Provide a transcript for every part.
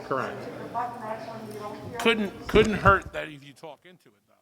Correct. Couldn't hurt that if you talk into it though.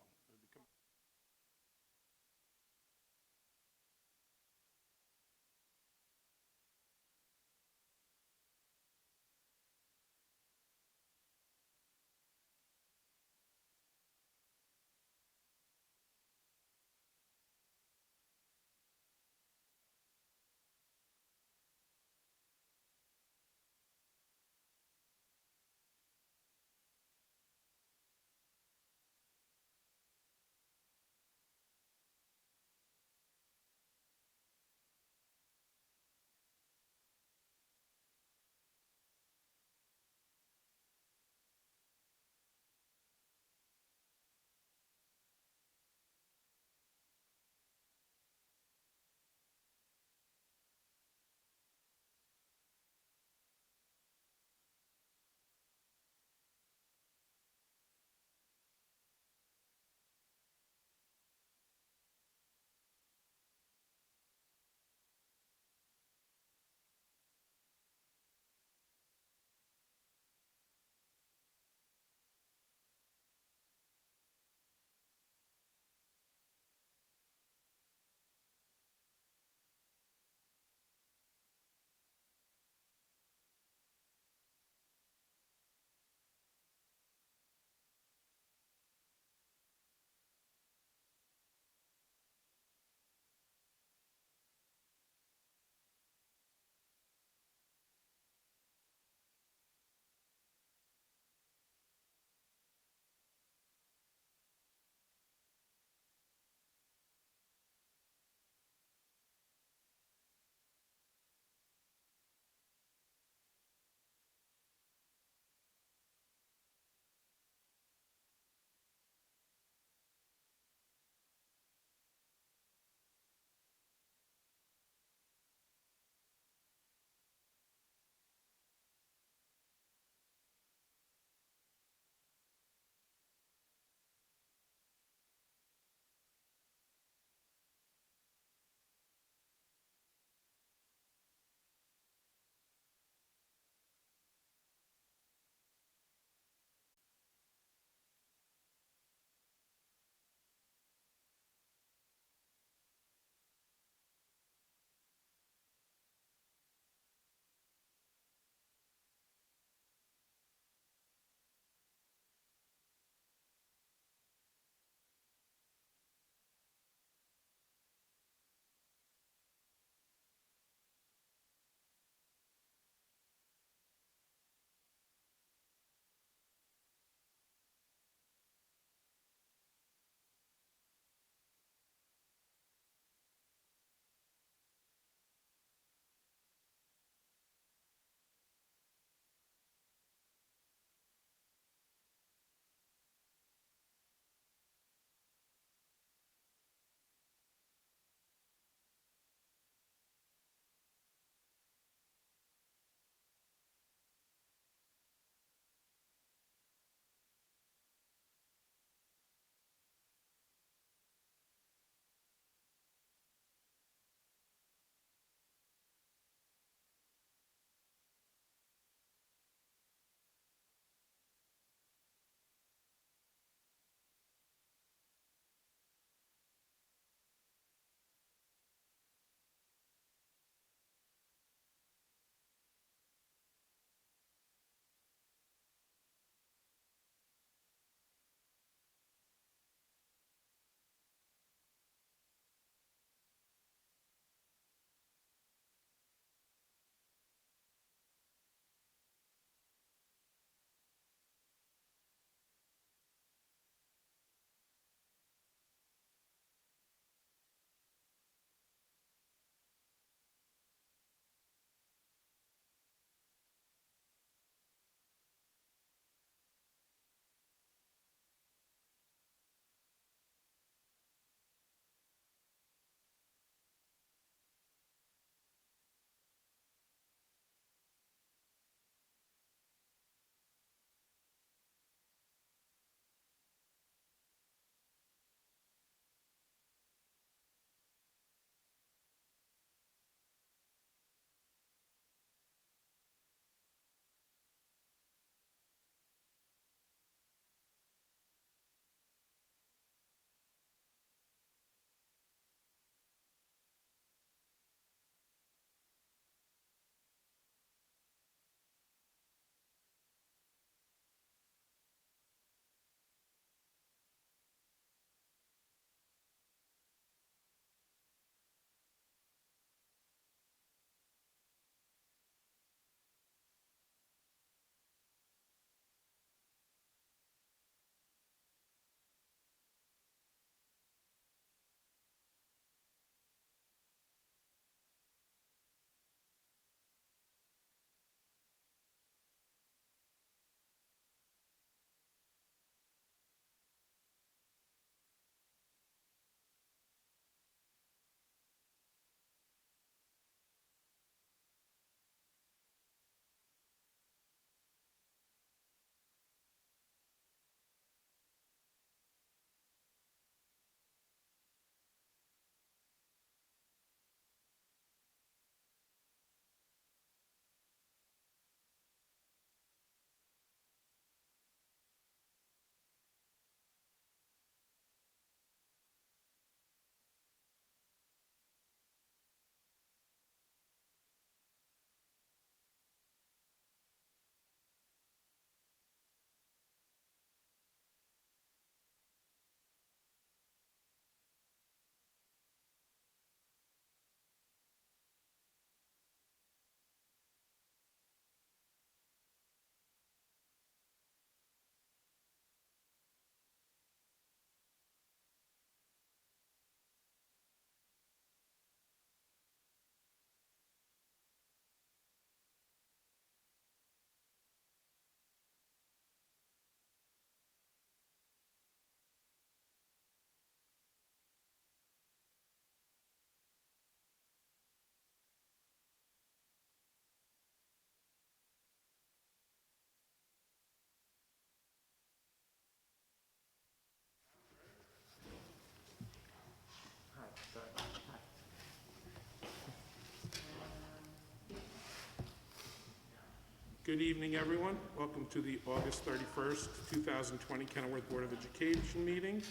Good evening, everyone. Welcome to the August 31st, 2020 Kenilworth Board of Education meeting.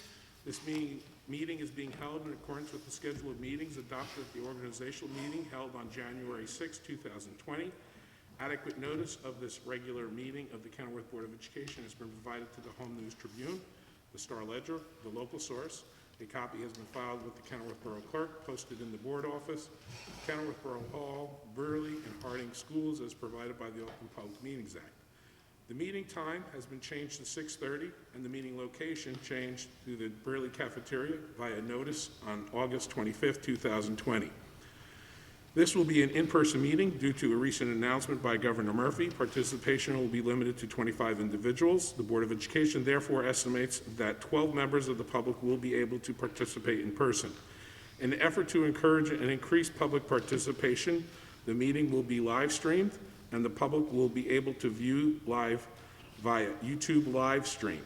This meeting is being held in accordance with the schedule of meetings adopted at the organizational meeting held on January 6, 2020. Adequate notice of this regular meeting of the Kenilworth Board of Education has been provided to the Home News Tribune, the Star Ledger, the local source. A copy has been filed with the Kenilworth Borough Clerk, posted in the board office, Kenilworth Borough Hall, Burley, and Harding Schools as provided by the Open Public Meetings Act. The meeting time has been changed to 6:30, and the meeting location changed to the Burley Cafeteria via notice on August 25th, 2020. This will be an in-person meeting due to a recent announcement by Governor Murphy. Participation will be limited to 25 individuals. The Board of Education therefore estimates that 12 members of the public will be able to participate in person. In an effort to encourage and increase public participation, the meeting will be live streamed, and the public will be able to view live via YouTube live stream.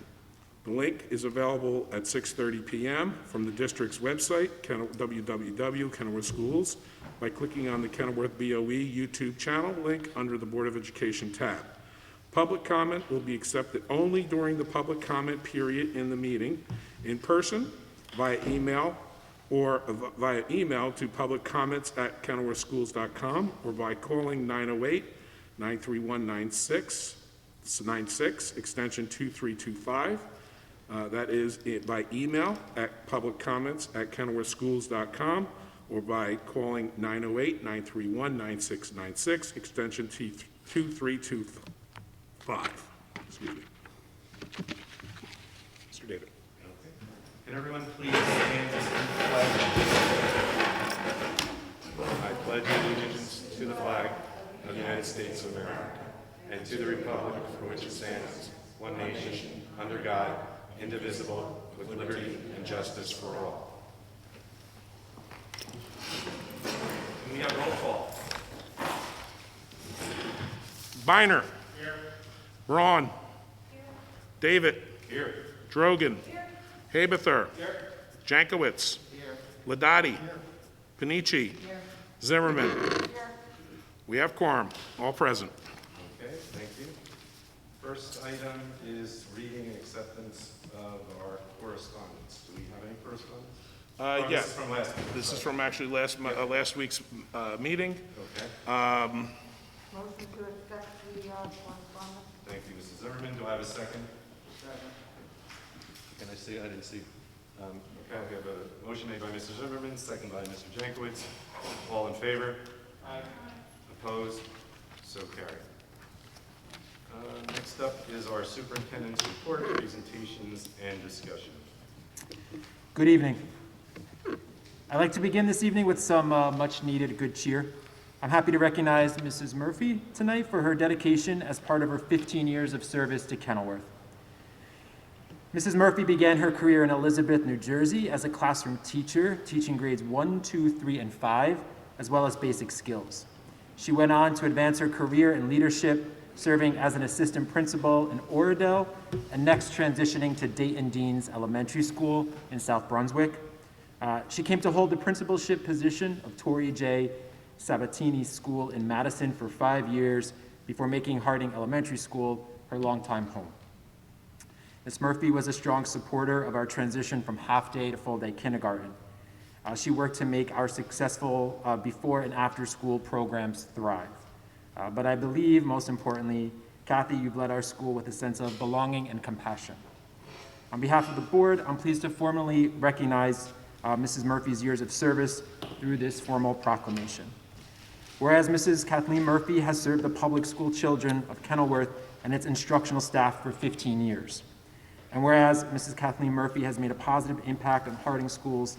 The link is available at 6:30 p.m. from the district's website, www.Kenilworth Schools, by clicking on the Kenilworth BOE YouTube channel link under the Board of Education tab. Public comment will be accepted only during the public comment period in the meeting, in person, via email, or via email to publiccomments@kenilworthschools.com, or by calling 908-931-9696, extension 2325. That is by email at publiccomments@kenilworthschools.com, or by calling 908-931-9696, extension 2325. Excuse me. Mr. David. Okay. Can everyone please stand to salute the flag? I pledge allegiance to the flag of the United States of America and to the republic for which it stands, one nation, under God, indivisible, with liberty and justice for all. Can we have roll call? Biner. Here. Braun. Here. David. Here. Drogan. Here. Haberther. Here. Jankowitz. Here. Ladati. Here. Panici. Here. Zimmerman. Here. We have quorum, all present. Okay, thank you. First item is reading and acceptance of our correspondence. Do we have any correspondence? Yes. This is from last week. This is from actually last week's meeting. Okay. Motion to accept the correspondence. Thank you, Mrs. Zimmerman. Do I have a second? Second. Can I see? I didn't see. Okay, we have a motion made by Mr. Zimmerman, second by Mr. Jankowitz. All in favor? Aye. Opposed? So carried. Next up is our superintendent's report, presentations, and discussion. Good evening. I'd like to begin this evening with some much-needed good cheer. I'm happy to recognize Mrs. Murphy tonight for her dedication as part of her 15 years of service to Kenilworth. Mrs. Murphy began her career in Elizabeth, New Jersey as a classroom teacher, teaching grades 1, 2, 3, and 5, as well as basic skills. She went on to advance her career in leadership, serving as an assistant principal in Oradell, and next transitioning to Dayton Deans Elementary School in South Brunswick. She came to hold the principalship position of Torrey J. Sabatini School in Madison for 5 years before making Harding Elementary School her longtime home. Ms. Murphy was a strong supporter of our transition from half-day to full-day kindergarten. She worked to make our successful before and after-school programs thrive. But I believe, most importantly, Kathy, you've led our school with a sense of belonging and compassion. On behalf of the board, I'm pleased to formally recognize Mrs. Murphy's years of service through this formal proclamation. Whereas Mrs. Kathleen Murphy has served the public school children of Kenilworth and its instructional staff for 15 years. And whereas Mrs. Kathleen Murphy has made a positive impact on Harding School's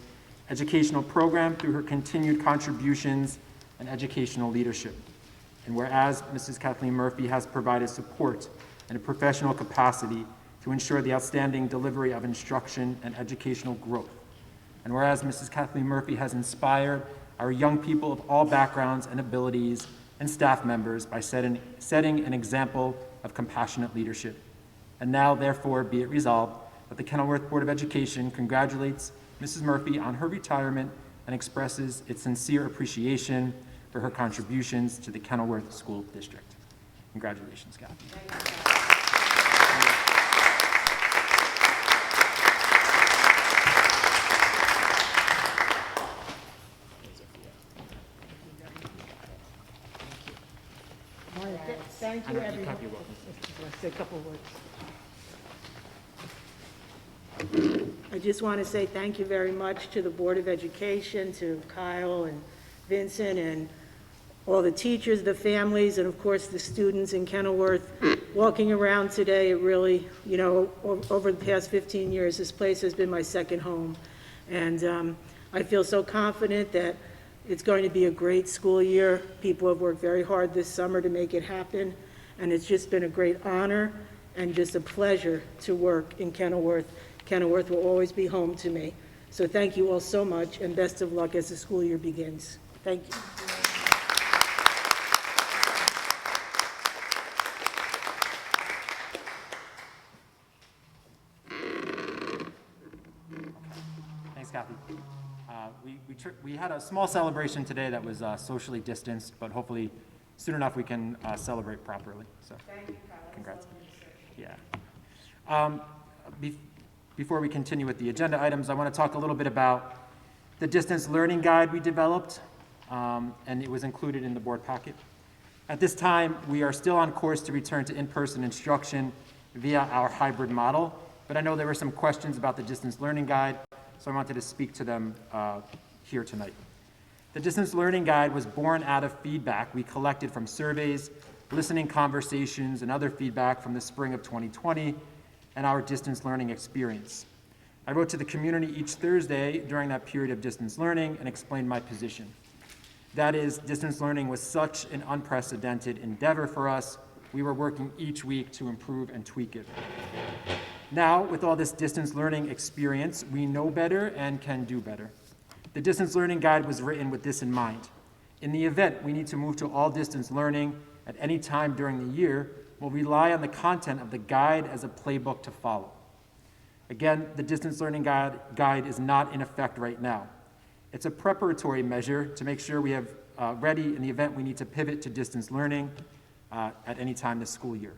educational program through her continued contributions and educational leadership. And whereas Mrs. Kathleen Murphy has provided support in a professional capacity to ensure the outstanding delivery of instruction and educational growth. And whereas Mrs. Kathleen Murphy has inspired our young people of all backgrounds and abilities and staff members by setting an example of compassionate leadership. And now, therefore, be it resolved that the Kenilworth Board of Education congratulates Mrs. Murphy on her retirement and expresses its sincere appreciation for her contributions to the Kenilworth School District. Congratulations, Kathy. Thank you, everyone. Kathy, you're welcome. Say a couple of words. I just want to say thank you very much to the Board of Education, to Kyle and Vincent, and all the teachers, the families, and of course the students in Kenilworth. Walking around today, it really, you know, over the past 15 years, this place has been my second home. And I feel so confident that it's going to be a great school year. People have worked very hard this summer to make it happen, and it's just been a great honor and just a pleasure to work in Kenilworth. Kenilworth will always be home to me. So thank you all so much, and best of luck as the school year begins. Thank you. Thanks, Kathy. We had a small celebration today that was socially distanced, but hopefully soon enough we can celebrate properly. So, Thank you, Kyle. congrats. Yeah. Before we continue with the agenda items, I want to talk a little bit about the distance learning guide we developed, and it was included in the board packet. At this time, we are still on course to return to in-person instruction via our hybrid model, but I know there were some questions about the distance learning guide, so I wanted to speak to them here tonight. The distance learning guide was born out of feedback we collected from surveys, listening conversations, and other feedback from the spring of 2020 and our distance learning experience. I wrote to the community each Thursday during that period of distance learning and explained my position. That is, distance learning was such an unprecedented endeavor for us, we were working each week to improve and tweak it. Now, with all this distance learning experience, we know better and can do better. The distance learning guide was written with this in mind. In the event we need to move to all distance learning at any time during the year, we'll rely on the content of the guide as a playbook to follow. Again, the distance learning guide is not in effect right now. It's a preparatory measure to make sure we have ready in the event we need to pivot to distance learning at any time this school year.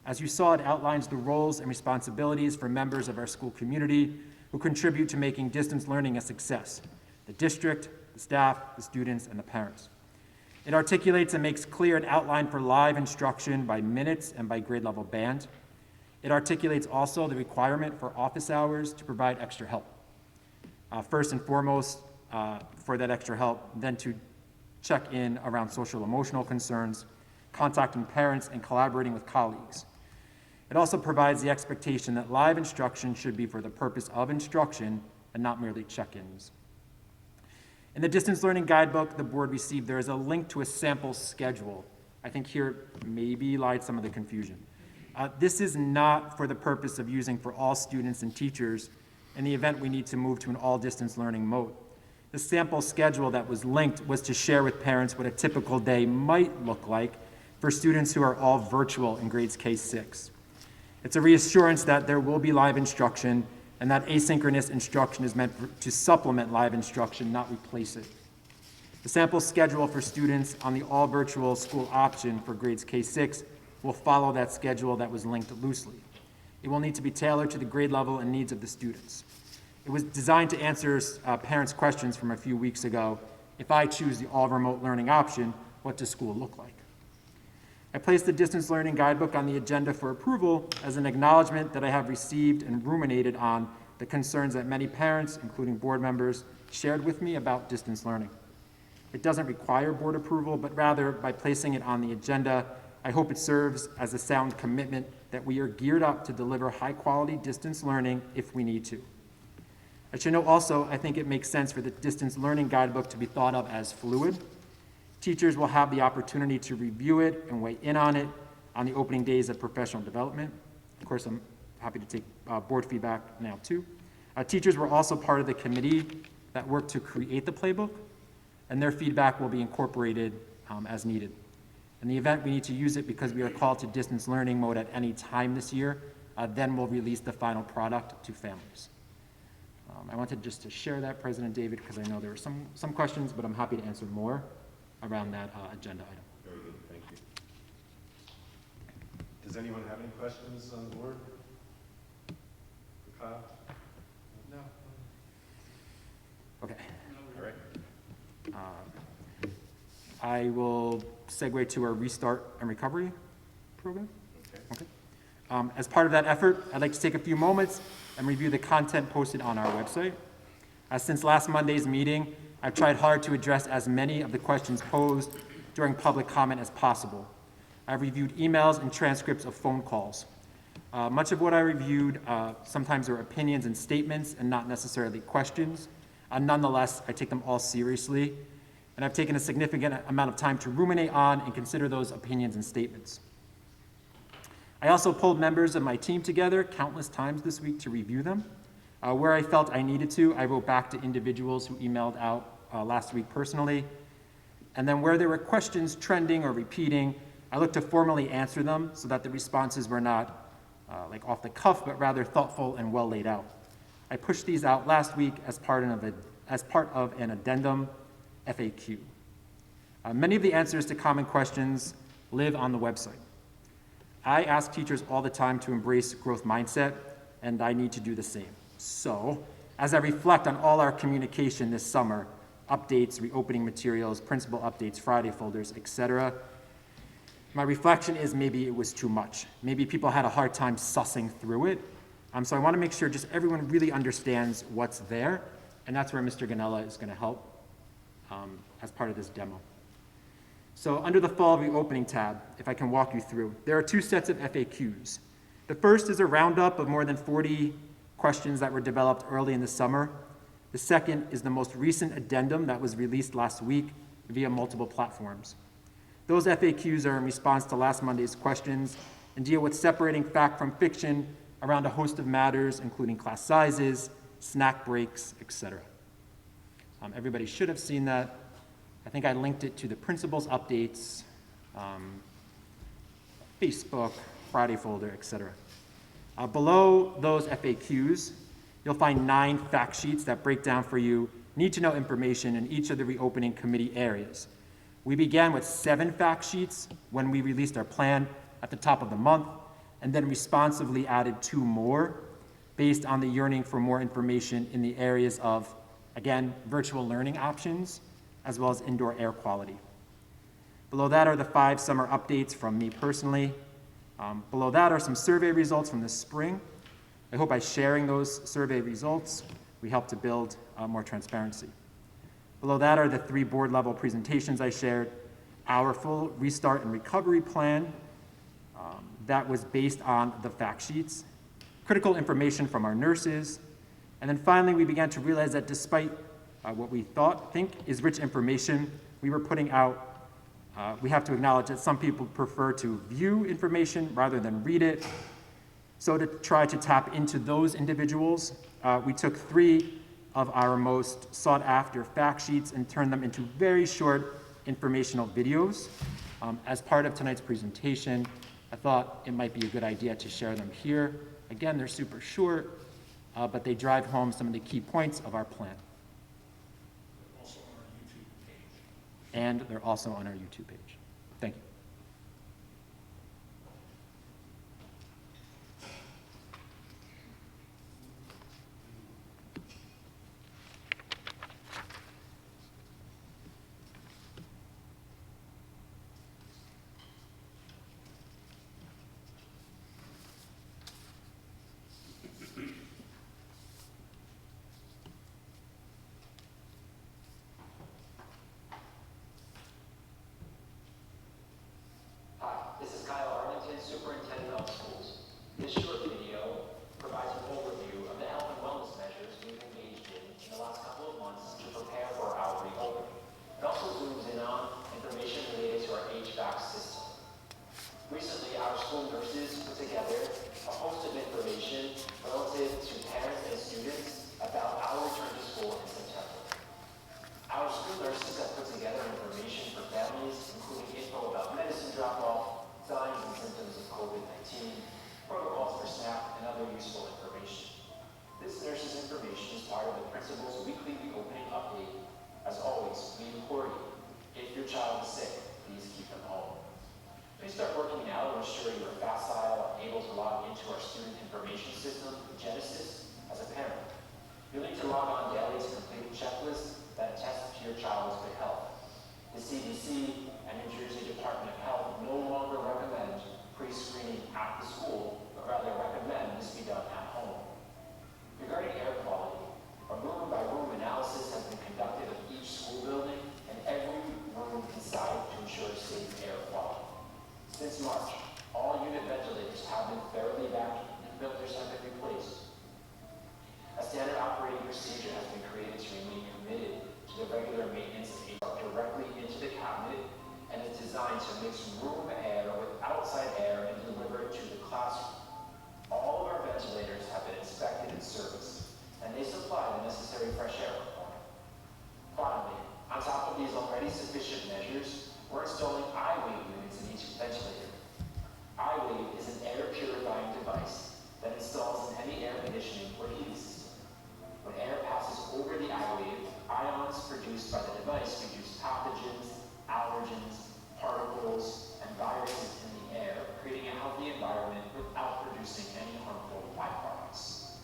As you saw, it outlines the roles and responsibilities for members of our school community who contribute to making distance learning a success: the district, the staff, the students, and the parents. It articulates and makes clear an outline for live instruction by minutes and by grade level band. It articulates also the requirement for office hours to provide extra help. First and foremost, for that extra help, then to check in around social emotional concerns, contacting parents, and collaborating with colleagues. It also provides the expectation that live instruction should be for the purpose of instruction and not merely check-ins. In the distance learning guidebook the board received, there is a link to a sample schedule. I think here maybe lied some of the confusion. This is not for the purpose of using for all students and teachers in the event we need to move to an all distance learning mode. The sample schedule that was linked was to share with parents what a typical day might look like for students who are all virtual in grades K-6. It's a reassurance that there will be live instruction and that asynchronous instruction is meant to supplement live instruction, not replace it. The sample schedule for students on the all virtual school option for grades K-6 will follow that schedule that was linked loosely. It will need to be tailored to the grade level and needs of the students. It was designed to answer parents' questions from a few weeks ago. If I choose the all remote learning option, what does school look like? I placed the distance learning guidebook on the agenda for approval as an acknowledgement that I have received and ruminated on the concerns that many parents, including board members, shared with me about distance learning. It doesn't require board approval, but rather by placing it on the agenda, I hope it serves as a sound commitment that we are geared up to deliver high-quality distance learning if we need to. I should note also, I think it makes sense for the distance learning guidebook to be thought of as fluid. Teachers will have the opportunity to review it and weigh in on it on the opening days of professional development. Of course, I'm happy to take board feedback now too. Teachers were also part of the committee that worked to create the playbook, and their feedback will be incorporated as needed. In the event we need to use it because we are called to distance learning mode at any time this year, then we'll release the final product to families. I wanted just to share that, President David, because I know there were some questions, but I'm happy to answer more around that agenda item. Very good, thank you. Does anyone have any questions on the board? For Kyle? No. Okay. All right. I will segue to our Restart and Recovery program. Okay. As part of that effort, I'd like to take a few moments and review the content posted on our website. Since last Monday's meeting, I've tried hard to address as many of the questions posed during public comment as possible. I've reviewed emails and transcripts of phone calls. Much of what I reviewed sometimes are opinions and statements and not necessarily questions. Nonetheless, I take them all seriously, and I've taken a significant amount of time to ruminate on and consider those opinions and statements. I also pulled members of my team together countless times this week to review them. Where I felt I needed to, I wrote back to individuals who emailed out last week personally. And then where there were questions trending or repeating, I looked to formally answer them so that the responses were not like off the cuff, but rather thoughtful and well laid out. I pushed these out last week as part of an addendum FAQ. Many of the answers to common questions live on the website. I ask teachers all the time to embrace growth mindset, and I need to do the same. So, as I reflect on all our communication this summer, updates, reopening materials, principal updates, Friday folders, etc., my reflection is maybe it was too much. Maybe people had a hard time sussing through it. So I want to make sure just everyone really understands what's there, and that's where Mr. Ganella is going to help as part of this demo. So under the fall reopening tab, if I can walk you through, there are two sets of FAQs. The first is a roundup of more than 40 questions that were developed early in the summer. The second is the most recent addendum that was released last week via multiple platforms. Those FAQs are in response to last Monday's questions and deal with separating fact from fiction around a host of matters, including class sizes, snack breaks, etc. Everybody should have seen that. I think I linked it to the principal's updates, Facebook, Friday folder, etc. Below those FAQs, you'll find 9 fact sheets that break down for you need-to-know information in each of the reopening committee areas. We began with 7 fact sheets when we released our plan at the top of the month, and then responsively added 2 more based on the yearning for more information in the areas of, again, virtual learning options, as well as indoor air quality. Below that are the 5 summer updates from me personally. Below that are some survey results from the spring. I hope by sharing those survey results, we help to build more transparency. Below that are the 3 board-level presentations I shared, our full restart and recovery plan that was based on the fact sheets, critical information from our nurses, and then finally we began to realize that despite what we think is rich information we were putting out, we have to acknowledge that some people prefer to view information rather than read it. So to try to tap into those individuals, we took 3 of our most sought-after fact sheets and turned them into very short informational videos. As part of tonight's presentation, I thought it might be a good idea to share them here. Again, they're super short, but they drive home some of the key points of our plan. Also on our YouTube page. And they're also on our YouTube page. Thank you. This is Arlington, Superintendent of Schools. This short video provides an overview of the health and wellness measures we've engaged in the last couple of months to prepare for our reopening. It also zooms in on information related to our HVAC system. Recently, our school nurses put together a host of information relative to parents and students about our return to school in September. Our school nurses have put together information for families, including info about medicine drop-off, signs and symptoms of COVID-19, protocols for SNAP, and other useful information. This nurse's information is part of the principal's weekly reopening update. As always, we implore you, if your child is sick, please keep them home. Please start working now to ensure you are facile and able to log into our student information system, Genesis, as a parent. You'll need to log on daily to complete a checklist that attests to your child's good health. The CDC and New Jersey Department of Health no longer recommend pre-screening at the school, but rather recommend this be done at home. Regarding air quality, a room-by-room analysis has been conducted of each school building and every room inside to ensure safe air quality. Since March, all unit ventilators have been thoroughly vacuumed and filters have been replaced. A standard operating procedure has been created to remain committed to the regular maintenance of air directly into the cabinet and is designed to mix room air with outside air and deliver it to the classroom. All of our ventilators have been inspected and serviced, and they supply the necessary fresh air requirement. Finally, on top of these already sufficient measures, we're installing iWave units in each ventilator. iWave is an air purifying device that installs in any air conditioning or heating system. When air passes over the iWave, ions produced by the device reduce pathogens, allergens, particles, and viruses in the air, creating a healthy environment without producing any harmful byproducts.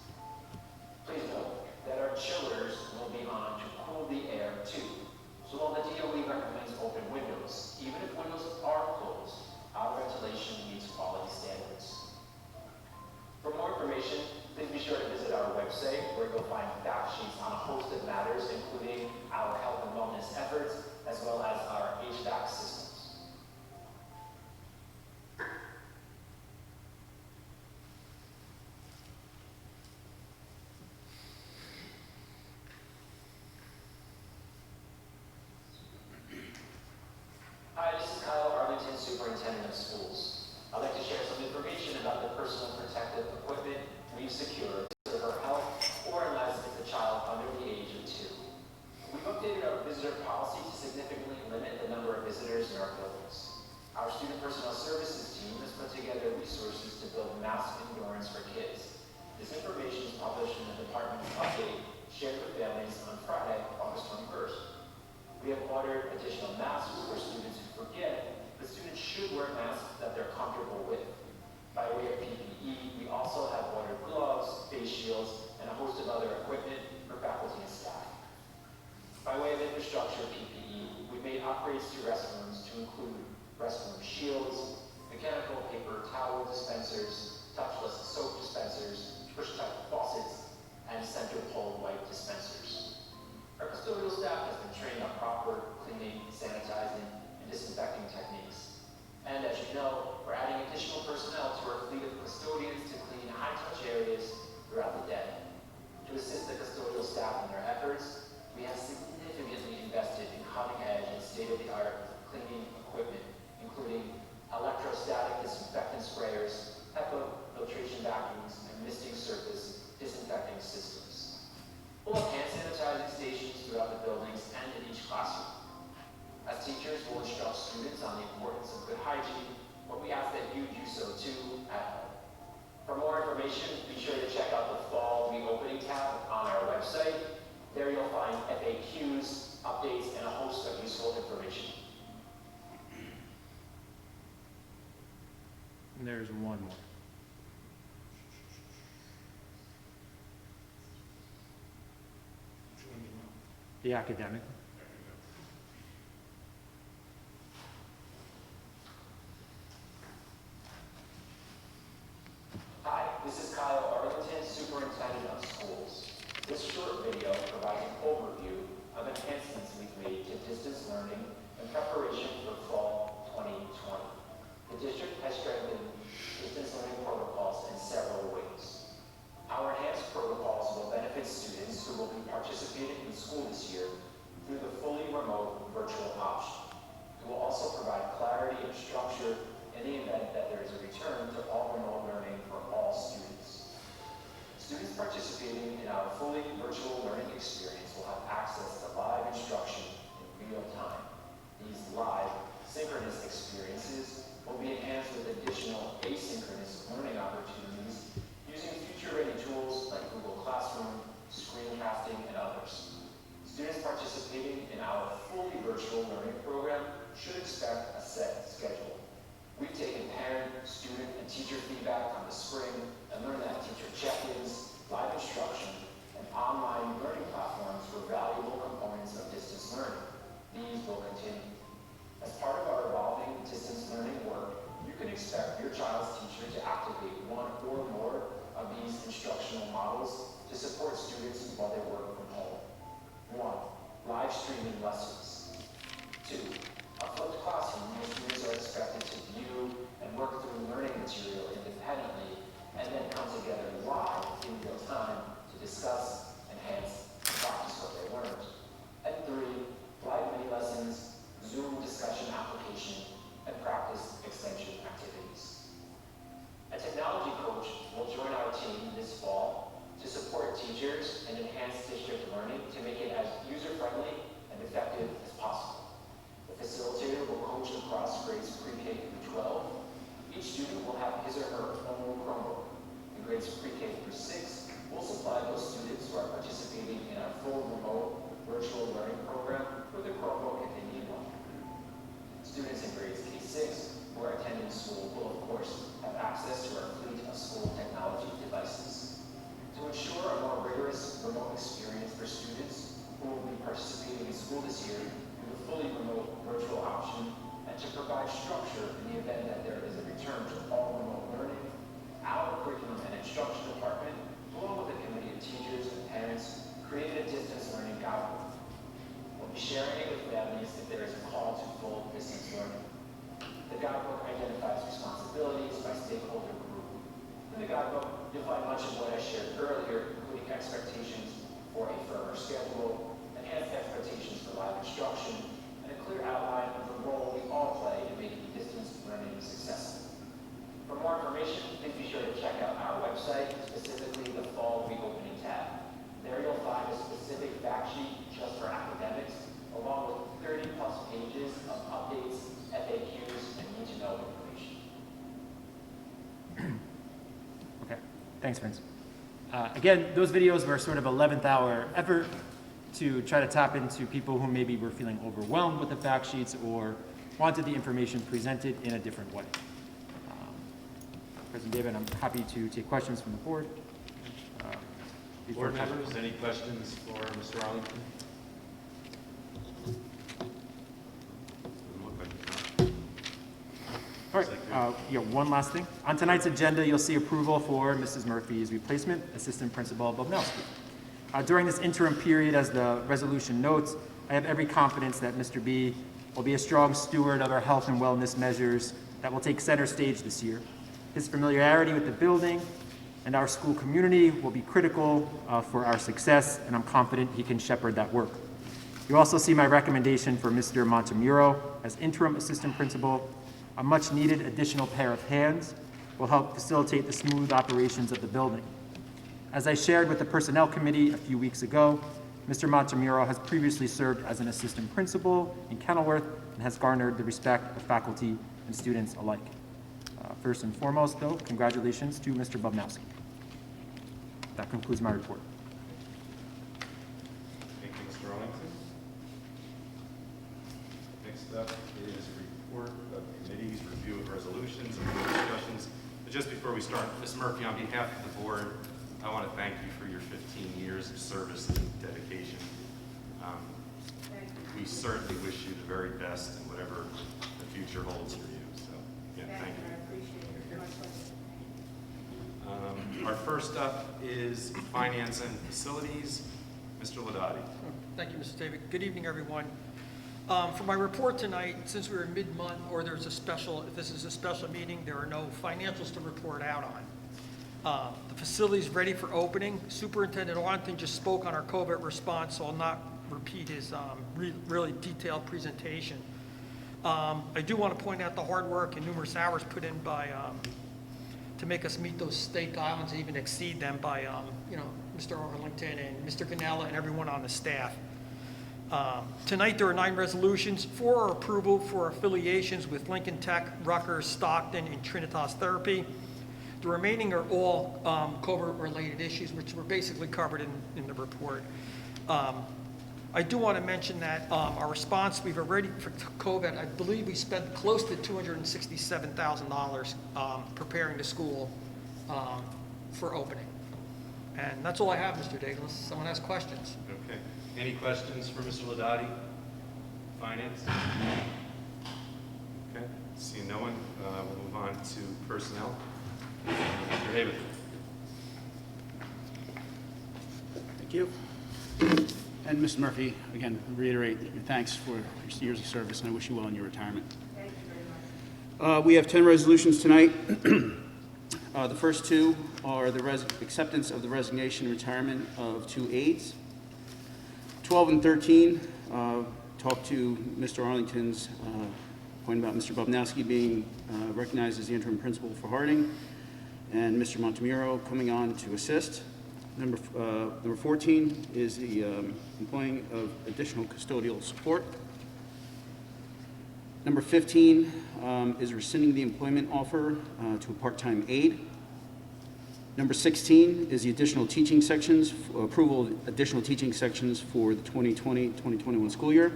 Please note that our chillers will be on to cool the air too. So while the DOE recommends open windows, even if windows are closed, our ventilation meets quality standards. For more information, please be sure to visit our website where you'll find fact sheets on a host of matters, including our health and wellness efforts, as well as our HVAC systems. Hi, this is Kyle, Arlington Superintendent of Schools. I'd like to share some information about the personal protective equipment we've secured for her health or unless it's a child under the age of 2. We've updated our visitor policy to significantly limit the number of visitors in our buildings. Our student personnel services team has put together resources to build mask endurance for kids. This information is published in the department's update shared with families on Friday, August 21st. We have ordered additional masks for students who forget, but students should wear masks that they're comfortable with. By way of PPE, we also have ordered gloves, face shields, and a host of other equipment for faculty and staff. By way of infrastructure PPE, we made upgrades to restrooms to include restroom shields, mechanical paper towel dispensers, touchless soap dispensers, push-type faucets, and center pull wipe dispensers. Our custodial staff has been trained on proper cleaning, sanitizing, and disinfecting techniques. And as you know, we're adding additional personnel to our fleet of custodians to clean high-touch areas throughout the day. To assist the custodial staff in their efforts, we have significantly invested in cutting-edge and state-of-the-art cleaning equipment, including electrostatic disinfectant sprayers, HEPA filtration vacuums, and misting surface disinfecting systems. We'll have hand sanitizing stations throughout the buildings and in each classroom. As teachers, we'll instruct students on the importance of good hygiene, but we ask that you do so too at home. For more information, be sure to check out the Fall Reopening tab on our website. There you'll find FAQs, updates, and a host of useful information. And there's one more. The academic. Hi, this is Kyle Arlington, Superintendent of Schools. This short video provides an overview of enhancements we've made to distance learning in preparation for Fall 2020. The district has strengthened distance learning protocols in several ways. Our enhanced protocols will benefit students who will be participating in school this year through the fully remote virtual option. It will also provide clarity and structure in the event that there is a return to all remote learning for all students. Students participating in our fully virtual learning experience will have access to live instruction in real time. These live, synchronous experiences will be enhanced with additional asynchronous learning opportunities using future-ready tools like Google Classroom, screencasting, and others. Students participating in our fully virtual learning program should expect a set schedule. We've expectations for a firmer schedule, enhanced expectations for live instruction, and a clear outline of the role we all play in making distance learning successful. For more information, please be sure to check out our website, specifically the Fall Reopening tab. There you'll find a specific fact sheet just for academics, along with 30-plus pages of updates, FAQs, and need-to-know information. Okay, thanks, Vince. Again, those videos were sort of 11th hour effort to try to tap into people who maybe were feeling overwhelmed with the fact sheets or wanted the information presented in a different way. President David, I'm happy to take questions from the board. Board members, any questions for Mr. Arlington? Doesn't look like it, All right, one last thing. On tonight's agenda, you'll see approval for Mrs. Murphy's replacement, Assistant Principal Bobnowski. During this interim period, as the resolution notes, I have every confidence that Mr. B will be a strong steward of our health and wellness measures that will take center stage this year. His familiarity with the building and our school community will be critical for our success, and I'm confident he can shepherd that work. You also see my recommendation for Mr. Montemuro as interim assistant principal. A much-needed additional pair of hands will help facilitate the smooth operations of the building. As I shared with the Personnel Committee a few weeks ago, Mr. Montemuro has previously served as an assistant principal in Kenilworth and has garnered the respect of faculty and students alike. First and foremost, though, congratulations to Mr. Bobnowski. That concludes my report. Thank you, Mr. Arlington. Next up is a report of committees, review of resolutions, and board discussions. But just before we start, Ms. Murphy, on behalf of the board, I want to thank you for your 15 years of service and dedication. We certainly wish you the very best in whatever the future holds for you. So, yeah, thank you. I appreciate it. Our first up is Finance and Facilities. Mr. Ladati. Thank you, Mr. David. Good evening, everyone. For my report tonight, since we're in mid-month or if this is a special meeting, there are no financials to report out on. The facility is ready for opening. Superintendent Arlington just spoke on our COVID response, so I'll not repeat his really detailed presentation. I do want to point out the hard work and numerous hours put in by to make us meet those state guidelines and even exceed them by Mr. Arlington and Mr. Ganella and everyone on the staff. Tonight there are 9 resolutions, 4 are approval for affiliations with Lincoln Tech, Rutgers, Stockton, and Trinitas Therapy. The remaining are all COVID-related issues, which were basically covered in the report. I do want to mention that our response, we've already, for COVID, I believe we spent close to $267,000 preparing the school for opening. And that's all I have, Mr. Davis, unless someone has questions. Okay. Any questions for Mr. Ladati? Finance? Okay. Seeing no one, we'll move on to Personnel. Mr. Haven. Thank you. And Ms. Murphy, again, reiterate your thanks for your years of service, and I wish you well in your retirement. Thank you very much. We have 10 resolutions tonight. The first 2 are the acceptance of the resignation and retirement of 2 aides. 12 and 13 talk to Mr. Arlington's point about Mr. Bobnowski being recognized as the interim principal for Harding, and Mr. Montemuro coming on to assist. Number 14 is the employing of additional custodial support. Number 15 is rescinding the employment offer to a part-time aide. Number 16 is the additional teaching sections, approval of additional teaching sections for the 2020-2021 school year.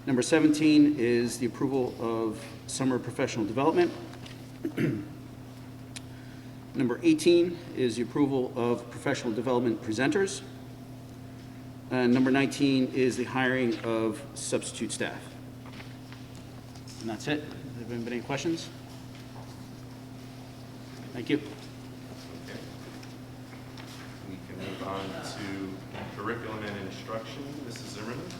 Number 17 is the approval of summer professional development. Number 18 is the approval of professional development presenters. And number 19 is the hiring of substitute staff. And that's it. Have there been any questions? Thank you. Okay. We can move on to Curriculum and Instruction. Mrs. Zimmerman.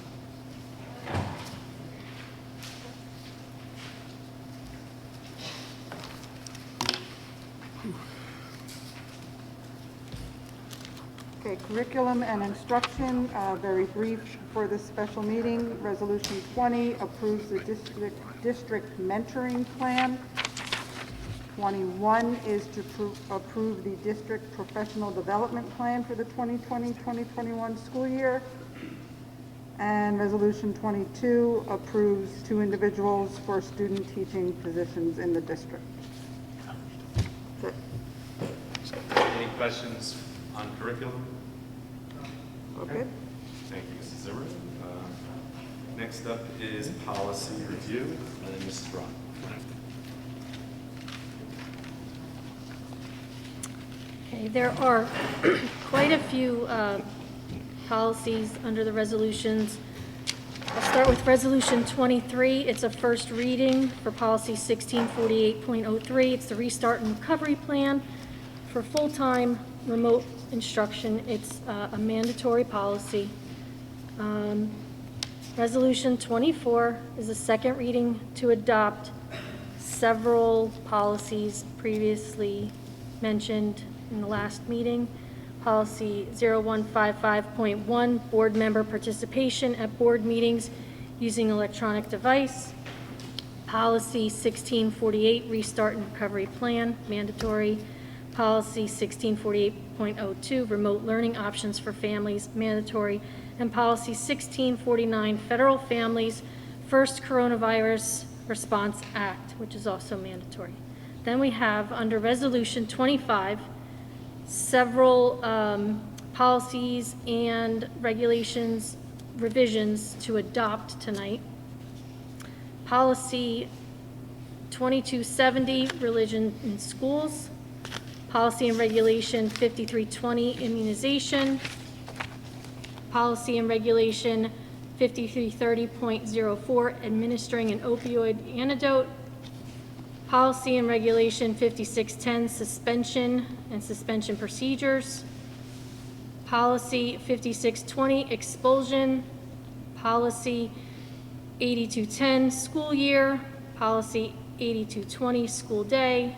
Okay, curriculum and instruction, very brief for this special meeting. Resolution 20 approves the district mentoring plan. 21 is to approve the district professional development plan for the 2020-2021 school year. And Resolution 22 approves 2 individuals for student teaching positions in the district. That's it. Any questions on curriculum? Okay. Thank you, Mrs. Zimmerman. Next up is policy review, and then Mrs. Braun. Okay, there are quite a few policies under the resolutions. I'll start with Resolution 23. It's a first reading for Policy 1648.03. It's the Restart and Recovery Plan for full-time remote instruction. It's a mandatory policy. Resolution 24 is a second reading to adopt several policies previously mentioned in the last meeting. Policy 0155.1, board member participation at board meetings using electronic device. Policy 1648, restart and recovery plan, mandatory. Policy 1648.02, remote learning options for families, mandatory. And Policy 1649, Federal Families First Coronavirus Response Act, which is also mandatory. Then we have, under Resolution 25, several policies and regulations revisions to adopt tonight. Policy 2270, religion in schools. Policy and Regulation 5320, immunization. Policy and Regulation 5330.04, administering an opioid antidote. Policy and Regulation 5610, suspension and suspension procedures. Policy 5620, expulsion. Policy 8210, school year. Policy 8220, school day.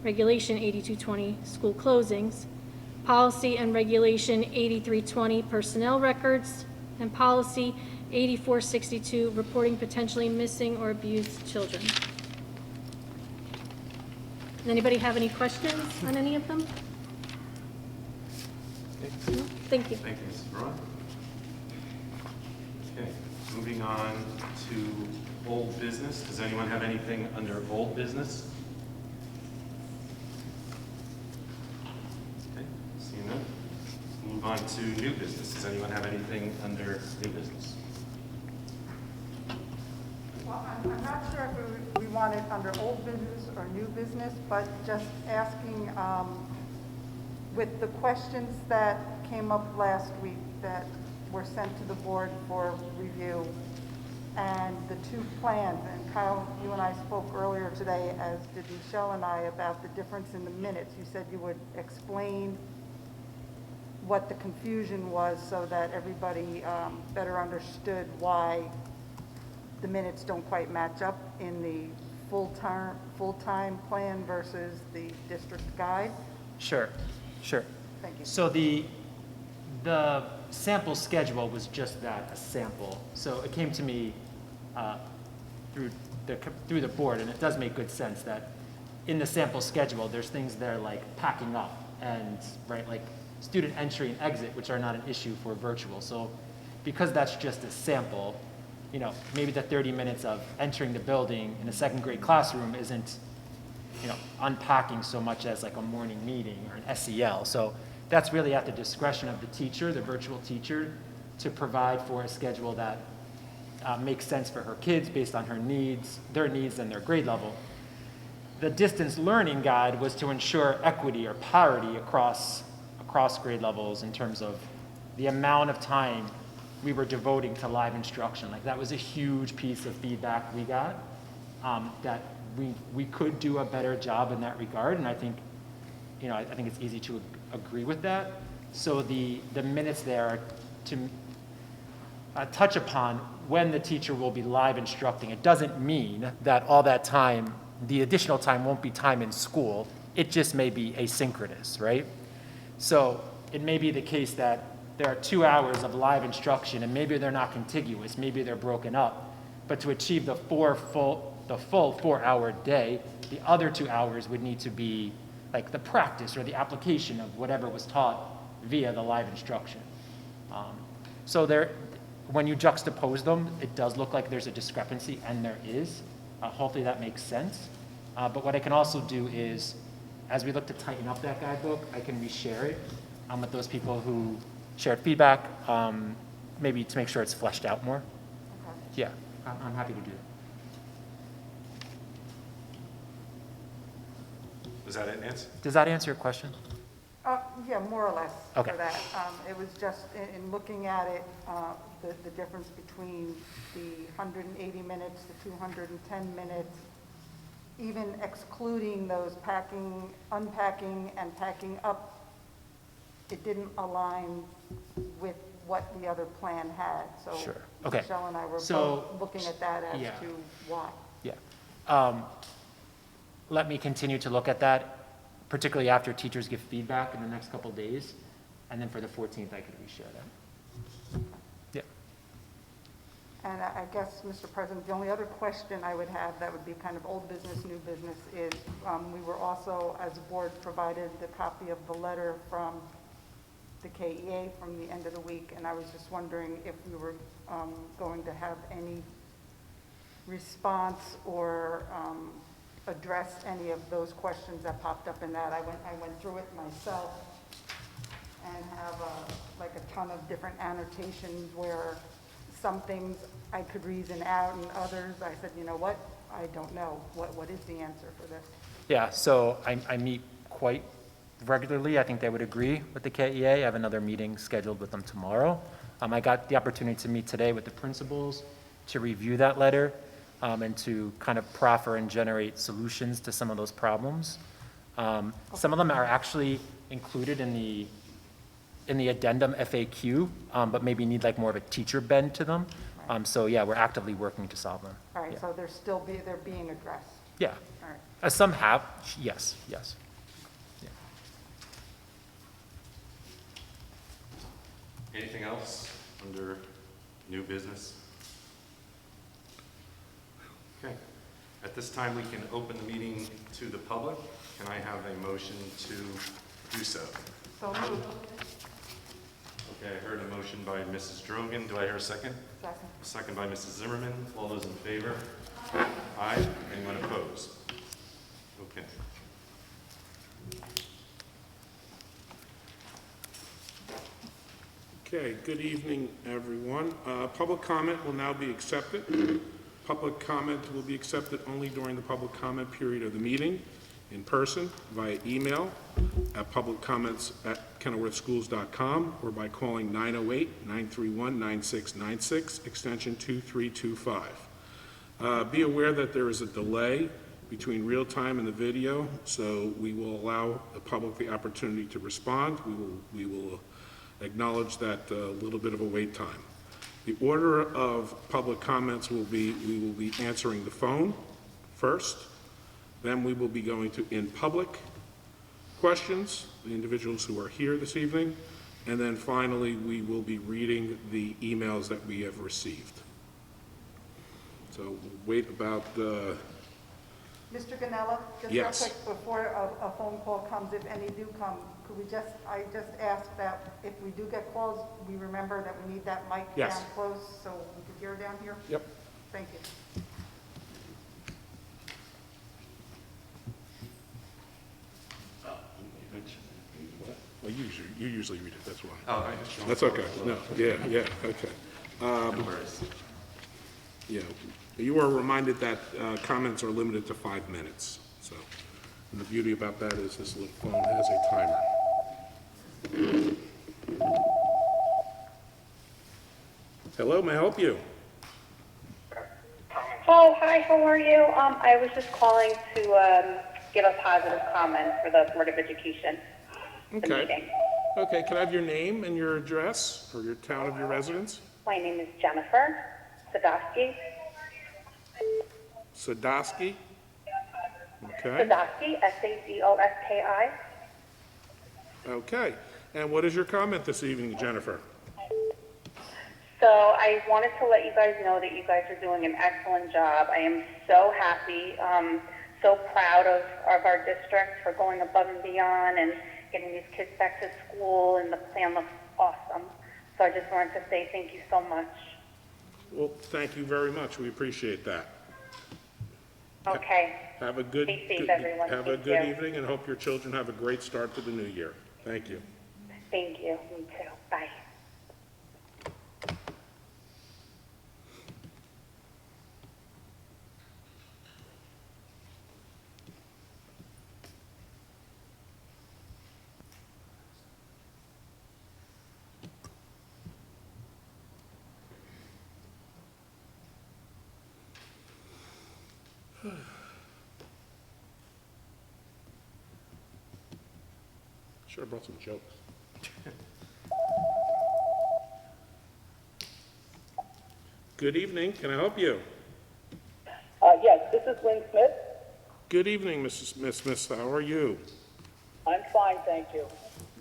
Regulation 8220, school closings. Policy and Regulation 8320, personnel records. And Policy 8462, reporting potentially missing or abused children. Does anybody have any questions on any of them? No? Thank you. Thank you, Mrs. Braun. Okay, moving on to old business. Does anyone have anything under old business? Okay, seeing none. Move on to new business. Does anyone have anything under new business? Well, I'm not sure if we want it under old business or new business, but just asking, with the questions that came up last week that were sent to the board for review, and the 2 plans, and Kyle, you and I spoke earlier today, as did Michelle and I, about the difference in the minutes. You said you would explain what the confusion was so that everybody better understood why the minutes don't quite match up in the full-time plan versus the district guide. Sure. Thank you. So the sample schedule was just that, a sample. So it came to me through the board, and it does make good sense that in the sample schedule, there's things there like packing up and, right, like student entry and exit, which are not an issue for virtual. So because that's just a sample, you know, maybe the 30 minutes of entering the building in a second grade classroom isn't, you know, unpacking so much as like a morning meeting or an SEL. So that's really at the discretion of the teacher, the virtual teacher, to provide for a schedule that makes sense for her kids based on her needs, their needs and their grade level. The distance learning guide was to ensure equity or parity across grade levels in terms of the amount of time we were devoting to live instruction. Like that was a huge piece of feedback we got, that we could do a better job in that regard. And I think, you know, I think it's easy to agree with that. So the minutes there are to touch upon when the teacher will be live instructing. It doesn't mean that all that time, the additional time won't be time in school. It just may be asynchronous, right? So it may be the case that there are 2 hours of live instruction, and maybe they're not contiguous, maybe they're broken up. But to achieve the full 4-hour day, the other 2 hours would need to be like the practice or the application of whatever was taught via the live instruction. So there, when you juxtapose them, it does look like there's a discrepancy, and there is. Hopefully that makes sense. But what I can also do is, as we look to tighten up that guidebook, I can reshare it with those people who shared feedback, maybe to make sure it's fleshed out more. Yeah, I'm happy to do that. Is that it, Nancy? Does that answer your question? Yeah, more or less Okay. for that. It was just in looking at it, the difference between the 180 minutes, the 210 minutes, even excluding those packing, unpacking, and packing up, it didn't align with what the other plan had. So Sure. Okay. Michelle and I were So- both looking at that as Yeah. to why. Yeah. Let me continue to look at that, particularly after teachers give feedback in the next couple of days. And then for the 14th, I could reshare that. Yeah. And I guess, Mr. President, the only other question I would have that would be kind of old business, new business is, we were also, as a board, provided the copy of the letter from the KEA from the end of the week, and I was just wondering if we were going to have any response or address any of those questions that popped up in that. I went through it myself and have like a ton of different annotations where some things I could reason out, and others I said, you know what, I don't know. What is the answer for this? Yeah, so I meet quite regularly. I think they would agree with the KEA. I have another meeting scheduled with them tomorrow. I got the opportunity to meet today with the principals to review that letter and to kind of proffer and generate solutions to some of those problems. Some of them are actually included in the addendum FAQ, but maybe need like more of a teacher bend to them. So yeah, we're actively working to solve them. All right, Yeah. so they're being addressed. Yeah, All right. some have, yes. Yeah. Anything else under new business? Okay. At this time, we can open the meeting to the public. Can I have a motion to do so? So moved. Okay, I heard a motion by Mrs. Drogan. Do I hear a second? Second. A second by Mrs. Zimmerman. All those in favor? Aye. Anyone opposed? Okay. Okay, good evening, everyone. Public comment will now be accepted. Public comment will be accepted only during the public comment period of the meeting, in person, via email, at publiccomments@kenilworthschools.com, or by calling 908-931-9696, extension 2325. Be aware that there is a delay between real time and the video, so we will allow the public the opportunity to respond. We will acknowledge that little bit of a wait time. The order of public comments will be, we will be answering the phone first, then we will be going to in-public questions, the individuals who are here this evening, and then finally, we will be reading the emails that we have received. So we'll wait about, Mr. Ganella, just real Yes. quick, before a phone call comes, if any do come, could we I just ask that if we do get calls, we remember that we need that mic Yes. down close so we can hear down here? Yep. Thank you. Well, you usually read it, that's why. Oh, I just. That's okay, no, yeah, okay. No worries. Yeah, you are reminded that comments are limited to 5 minutes, so, and the beauty about that is this little phone has a timer. Hello, may I help you? Oh, hi, how are you? I was just calling to give a positive comment for the Board of Education, the Okay. meeting. Okay, can I have your name and your address, or your town of your residence? My name is Jennifer Sadowski. Sadowski? Okay, Sadowski, Sadowski. okay. And what is your comment this evening, Jennifer? So I wanted to let you guys know that you guys are doing an excellent job. I am so happy, so proud of our district for going above and beyond and getting these kids back to school, and the plan looks awesome. So I just wanted to say thank you so much. Well, thank you very much. We appreciate that. Okay. Have a good, Stay safe, everyone. have a Thank good you. evening, and hope your children have a great start to the new year. Thank you. Thank you. Me too. Bye. Should have brought some jokes. Good evening. Can I help you? Yes, this is Lynn Smith. Good evening, Miss Smith. How are you? I'm fine, thank you.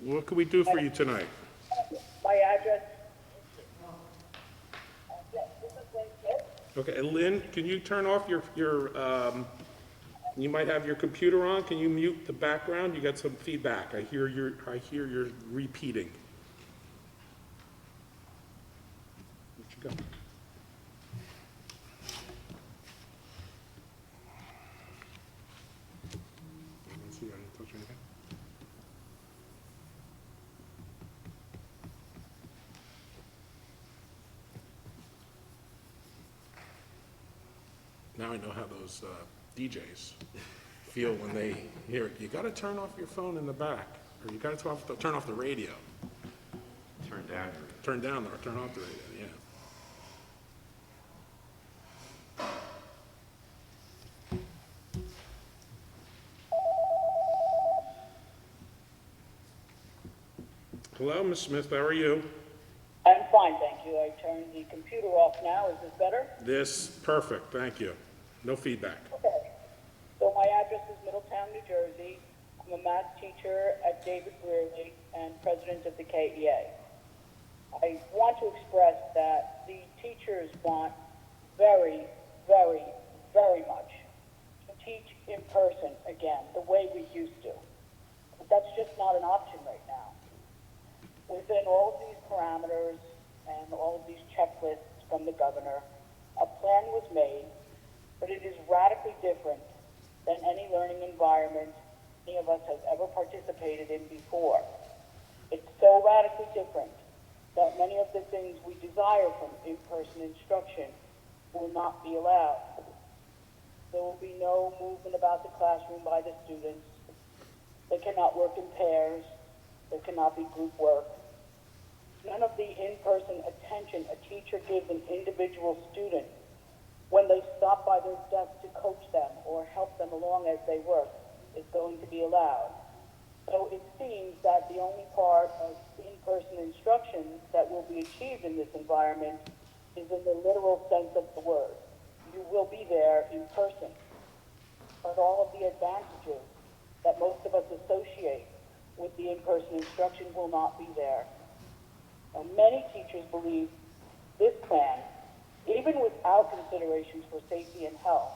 What can we do for you tonight? My address. Yes, this is Lynn Smith. Okay, Lynn, can you turn off your you might have your computer on. Can you mute the background? You got some feedback. I hear you're repeating. What you got? Let's see, I didn't touch anything. Now I know how those DJs feel when they hear it. You got to turn off your phone in the back, or you got to turn off the radio. Turn down your. Turn down or turn off the radio. Yeah. Hello, Miss Smith. How are you? I'm fine, thank you. I turned the computer off now. Is this better? This perfect. Thank you. No feedback. Okay. So my address is Middletown, New Jersey. I'm a math teacher at David Brearley and president of the KEA. I want to express that the teachers want very, very, very much to teach in person again, the way we used to. But that's just not an option right now. Within all of these parameters and all of these checklists from the governor, a plan was made, but it is radically different than any learning environment any of us have ever participated in before. It's so radically different that many of the things we desire from in-person instruction will not be allowed. There will be no movement about the classroom by the students. They cannot work in pairs. There cannot be group work. None of the in-person attention a teacher gives an individual student when they stop by their desk to coach them or help them along as they work is going to be allowed. So it seems that the only part of in-person instruction that will be achieved in this environment is in the literal sense of the word. You will be there in person. But all of the advantages that most of us associate with the in-person instruction will not be there. Now, many teachers believe this plan, even without considerations for safety and health,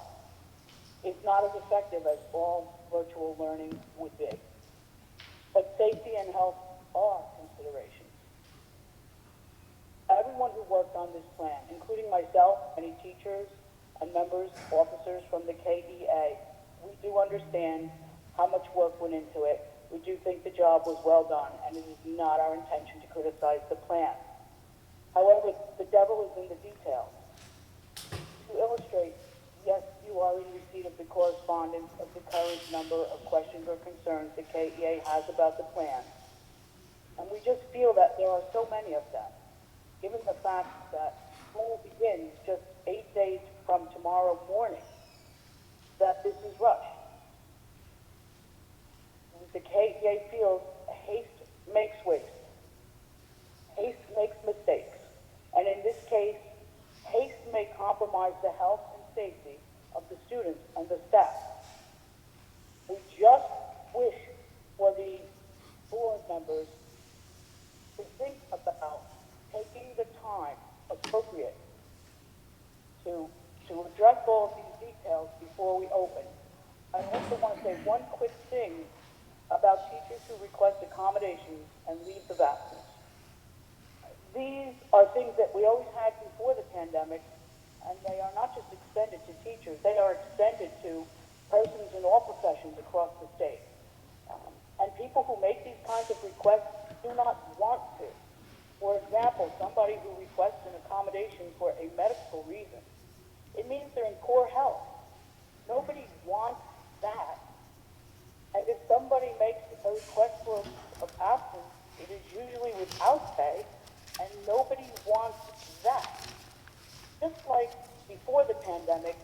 is not as effective as all virtual learning would be. But safety and health are considerations. Everyone who worked on this plan, including myself, many teachers and members, officers from the KEA, we do understand how much work went into it. We do think the job was well done, and it is not our intention to criticize the plan. However, the devil is in the details. To illustrate, yes, you are in receipt of the correspondence of the current number of questions or concerns the KEA has about the plan. And we just feel that there are so many of them, given the fact that school begins just 8 days from tomorrow morning, that this is rushed. The KEA feels haste makes waste. Haste makes mistakes. And in this case, haste may compromise the health and safety of the students and the staff. We just wish for the board members time appropriate to address all of these details before we open. I also want to say one quick thing about teachers who request accommodations and leaves of absence. These are things that we always had before the pandemic, and they are not just extended to teachers, they are extended to persons in all professions across the state. And people who make these kinds of requests do not want to. For example, somebody who requests an accommodation for a medical reason, it means they're in poor health. Nobody wants that. And if somebody makes a request for of absence, it is usually without pay, and nobody wants that. Just like before the pandemic,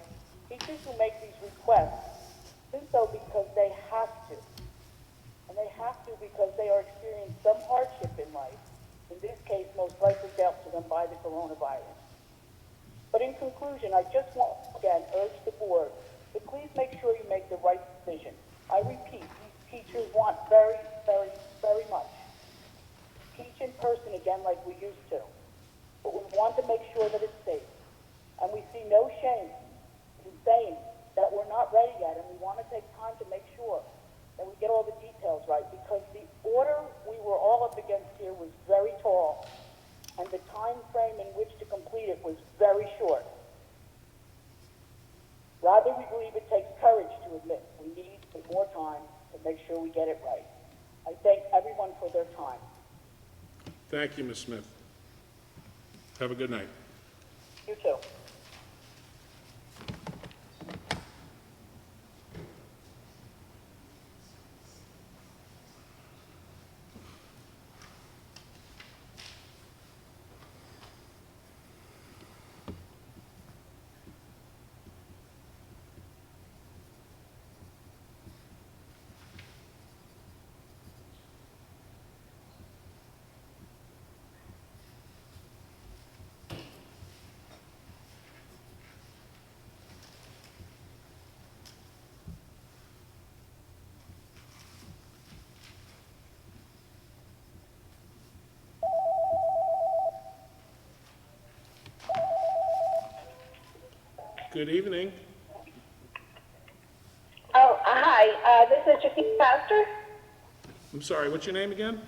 teachers who make these requests do so because they have to. And they have to because they are experiencing some hardship in life, in this case most likely dealt to them by the coronavirus. But in conclusion, I just want to again urge the board to please make sure you make the right decision. I repeat, these teachers want very, very, very much teach in person again like we used to. But we want to make sure that it's safe. And we see no shame in saying that we're not ready yet, and we want to take time to make sure that we get all the details right, because the order we were all up against here was very tall, and the time frame in which to complete it was very short. Rather, we believe it takes courage to admit we need more time to make sure we get it right. I thank everyone for their time. Thank you, Ms. Smith. Have a good night. You too. Good evening. Oh, hi. This is Justina Pastor. I'm sorry, what's your name again?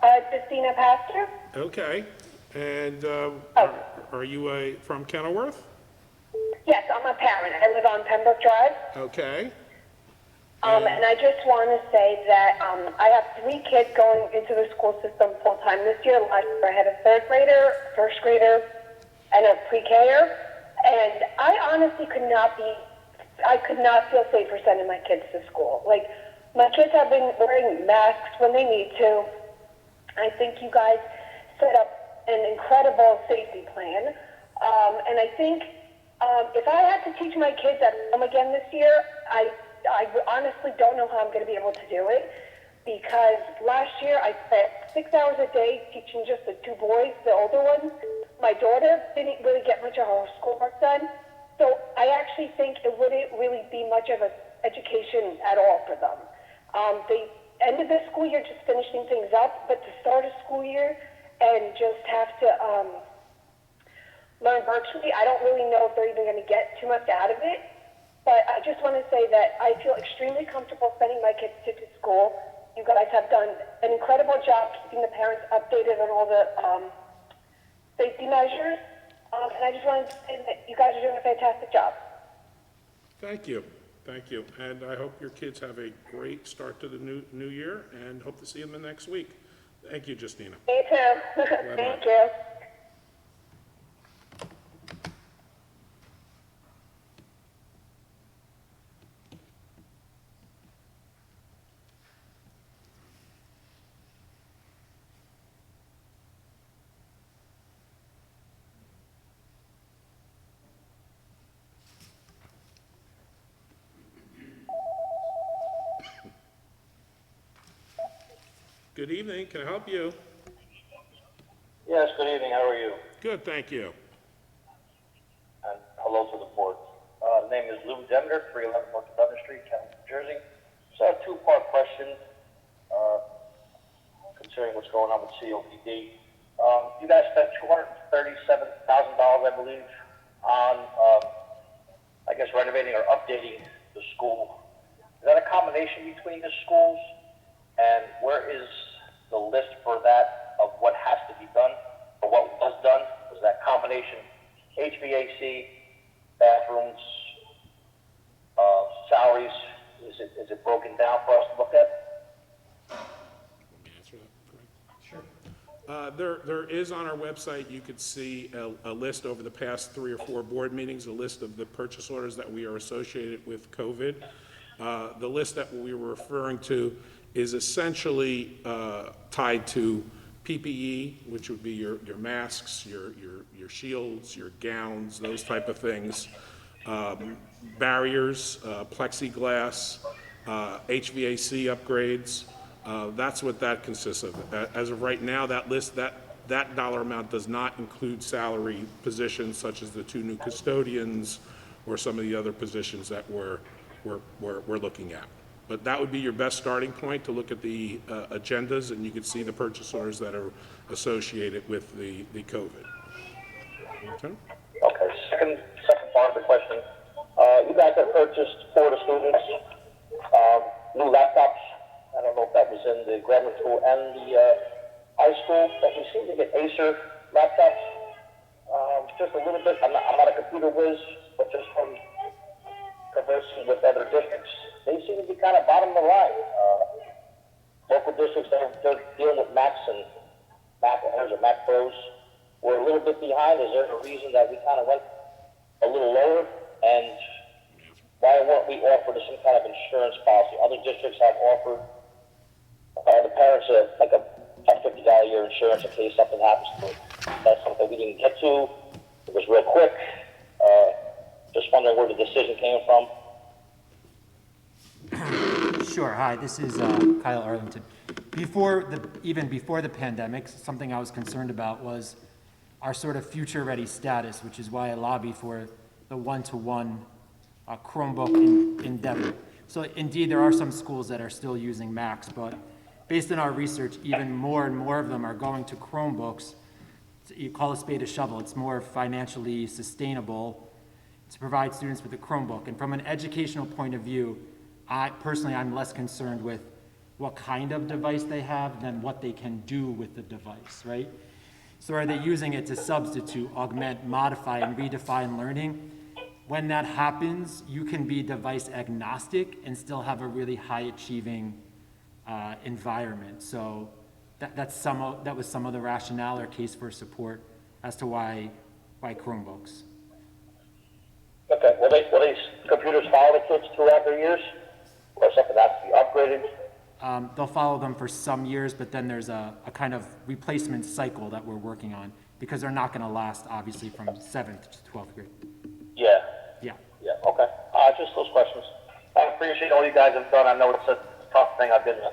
Justina Pastor. Okay. And are you from Kenilworth? Yes, I'm a parent. I live on Pembroke Drive. Okay. And I just want to say that I have 3 kids going into the school system full time this year. Last year I had a 3rd grader, 1st grader, and a pre-Ker. And I honestly could not feel safer sending my kids to school. Like, my kids have been wearing masks when they need to. I think you guys set up an incredible safety plan. And I think if I had to teach my kids at home again this year, I honestly don't know how I'm going to be able to do it, because last year I spent 6 hours a day teaching just the 2 boys, the older ones. My daughter didn't really get much of her schoolwork done, so I actually think it wouldn't really be much of an education at all for them. The end of the school year, just finishing things up, but to start a school year and just have to learn virtually, I don't really know if they're even going to get too much out of it. But I just want to say that I feel extremely comfortable sending my kids to school. You guys have done an incredible job keeping the parents updated on all the safety measures. And I just wanted to say that you guys are doing a fantastic job. Thank you. Thank you. And I hope your kids have a great start to the new year, and hope to see them next week. Thank you, Justina. Me too. Thank you. Good evening. Can I help you? Yes, good evening. How are you? Good, thank you. And hello to the board. The name is Lou Demeter, 311 North 11th Street, Kenilworth, New Jersey. So I have a 2-part question concerning what's going on with COPD. You guys spent $237,000, I believe, on, I guess, renovating or updating the school. Is that a combination between the schools? And where is the list for that of what has to be done or what was done? Was that combination HVAC, bathrooms, salaries? Is it broken down for us to look at? Let me answer that. Sure. There is on our website, you could see a list over the past 3 or 4 board meetings, a list of the purchase orders that we are associated with COVID. The list that we were referring to is essentially tied to PPE, which would be your masks, your shields, your gowns, those type of things, barriers, plexiglass, HVAC upgrades. That's what that consists of. As of right now, that list, that dollar amount does not include salary positions such as the 2 new custodians or some of the other positions that we're looking at. But that would be your best starting point to look at the agendas, and you can see the purchase orders that are associated with the COVID. Okay. Okay, second part of the question. You guys have purchased for the students new laptops. I don't know if that was in the graduate school and the high school, but we seem to get Acer laptops. Just a little bit, I'm not a computer whiz, but just from conversing with other districts, they seem to be kind of bottom of the line. Local districts, they're dealing with Macs and Mac Airs or Mac Pros. We're a little bit behind. Is there a reason that we kind of went a little lower? And why weren't we offered some kind of insurance policy? Other districts have offered the parents like a $50 a year insurance in case something happens to them. That's something we didn't get to. It was real quick. Just wondering where the decision came from. Sure. Hi, this is Kyle Arlington. Even before the pandemic, something I was concerned about was our sort of future-ready status, which is why I lobby for the one-to-one Chromebook endeavor. So indeed, there are some schools that are still using Macs, but based on our research, even more and more of them are going to Chromebooks. You call a spade a shovel. It's more financially sustainable to provide students with a Chromebook. And from an educational point of view, I'm less concerned with what kind of device they have than what they can do with the device, right? So are they using it to substitute, augment, modify, and redefine learning? When that happens, you can be device agnostic and still have a really high-achieving environment. So that was some of the rationale or case for support as to why Chromebooks. Okay, will these computers follow the kids throughout their years? Or something has to be upgraded? They'll follow them for some years, but then there's a kind of replacement cycle that we're working on because they're not going to last, obviously, from 7th to 12th grade. Yeah. Yeah. Yeah, okay. Just those questions. I appreciate all you guys have done. I know it's a tough thing. I've been a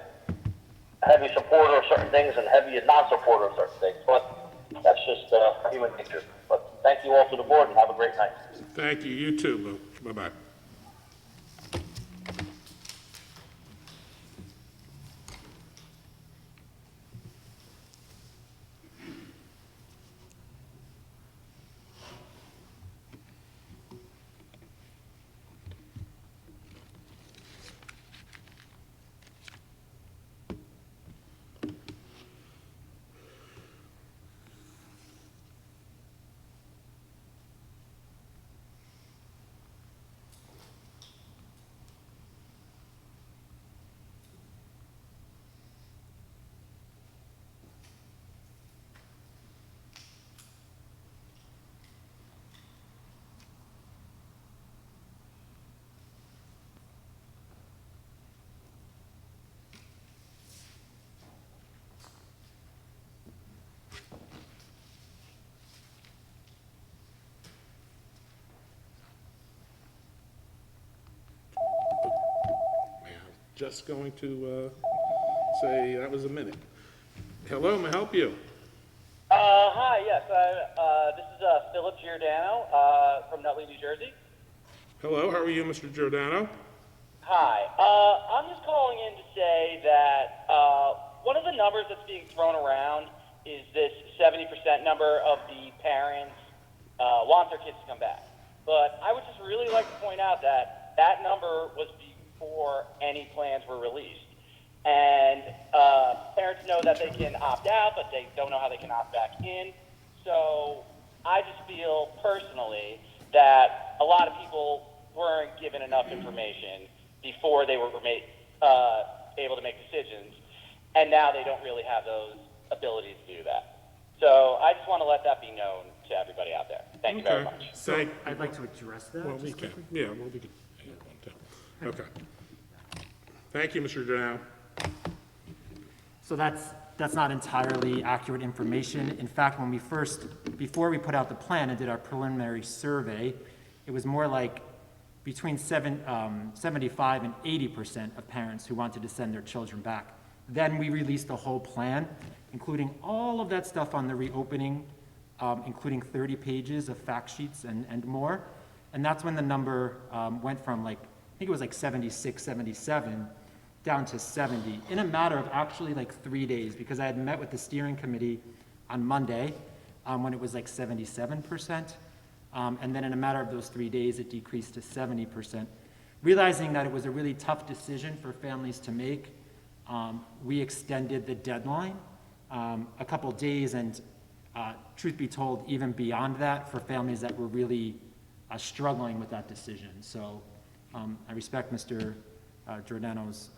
heavy supporter of certain things and heavy non-supporter of certain things, but that's just human nature. But thank you all to the board and have a great night. Thank you. You too, Lou. Bye-bye. Just going to say that was a minute. Hello, may I help you? Hi, yes. This is Philip Giordano from Nutley, New Jersey. Hello, how are you, Mr. Giordano? Hi. I'm just calling in to say that one of the numbers that's being thrown around is this 70% number of the parents want their kids to come back. But I would just really like to point out that that number was before any plans were released. And parents know that they can opt out, but they don't know how they can opt back in. So I just feel personally that a lot of people weren't given enough information before they were able to make decisions, and now they don't really have those abilities to do that. So I just want to let that be known to everybody out there. Thank you very much. So I'd like to address that. Well, we just can, quickly. yeah, well, we can. Okay. Thank you, Mr. Giordano. So that's not entirely accurate information. In fact, when before we put out the plan and did our preliminary survey, it was more like between 75 and 80% of parents who wanted to send their children back. Then we released the whole plan, including all of that stuff on the reopening, including 30 pages of fact sheets and more. And that's when the number went from I think it was 76, 77, down to 70 in a matter of actually 3 days, because I had met with the steering committee on Monday when it was 77%. And then in a matter of those 3 days, it decreased to 70%. Realizing that it was a really tough decision for families to make, we extended the deadline a couple days, and truth be told, even beyond that for families that were really struggling with that decision. So I respect Mr. Giordano's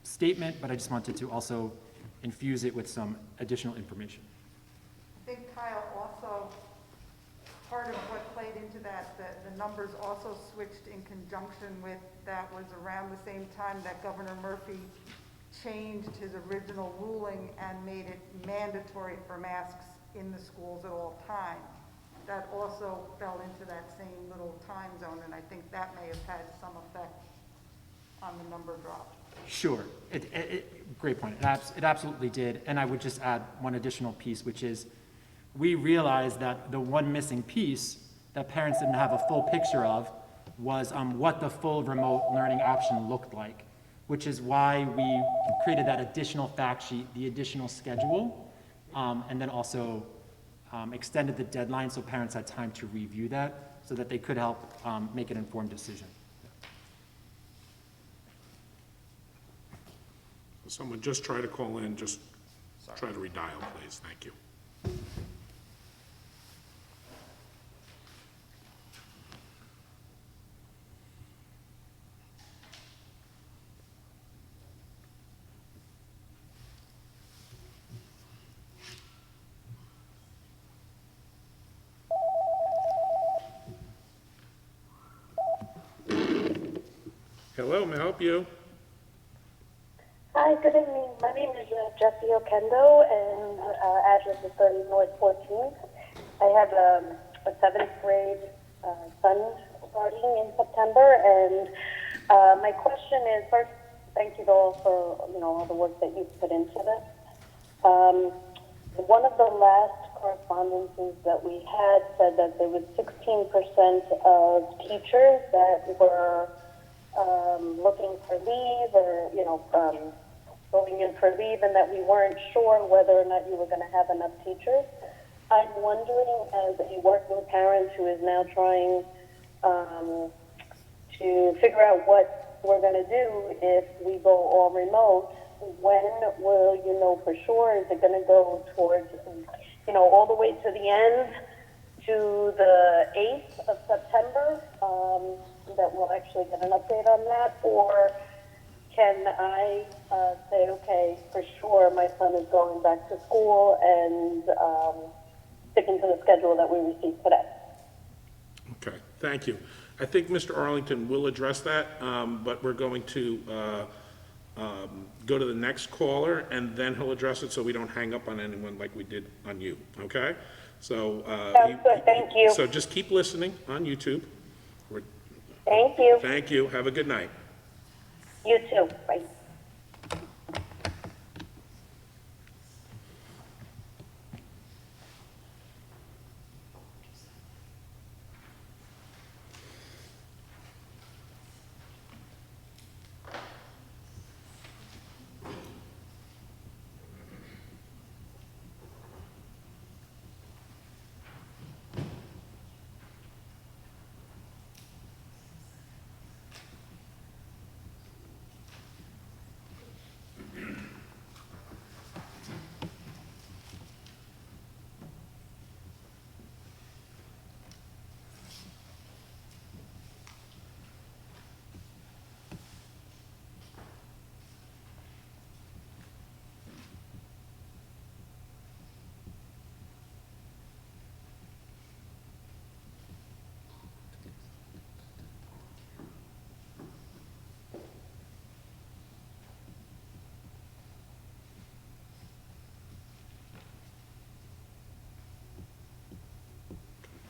statement, but I just wanted to also infuse it with some additional information. I think, Kyle, also part of what played into that, the numbers also switched in conjunction with, that was around the same time that Governor Murphy changed his original ruling and made it mandatory for masks in the schools at all times. That also fell into that same little time zone, and I think that may have had some effect on the number drop. Sure, great point. It absolutely did. And I would just add one additional piece, which is we realized that the one missing piece that parents didn't have a full picture of was what the full remote learning option looked like, which is why we created that additional fact sheet, the additional schedule, and then also extended the deadline so parents had time to review that so that they could help make an informed decision. Someone just try to call in, just try to redial, please. Thank you. Hello, may I help you? Hi, good evening. My name is Jessie Okendo, and address is 30 North 14th. I have a 7th grade son starting in September, and my question is, first, thank you all for all the work that you've put into this. One of the last correspondences that we had said that there was 16% of teachers that were looking for leave or going in for leave, and that we weren't sure whether or not you were going to have enough teachers. I'm wondering, as a working parent who is now trying to figure out what we're going to do if we go all remote, when will you know for sure? Is it going to go towards, all the way to the end, to the 8th of September, that we'll actually get an update on that? Or can I say, okay, for sure, my son is going back to school and sticking to the schedule that we received today? Okay, thank you. I think Mr. Arlington will address that, but we're going to go to the next caller, and then he'll address it so we don't hang up on anyone like we did on you, okay? So, Sounds good, thank you. So just keep listening on YouTube. Thank you. Thank you. Have a good night. You too. Bye.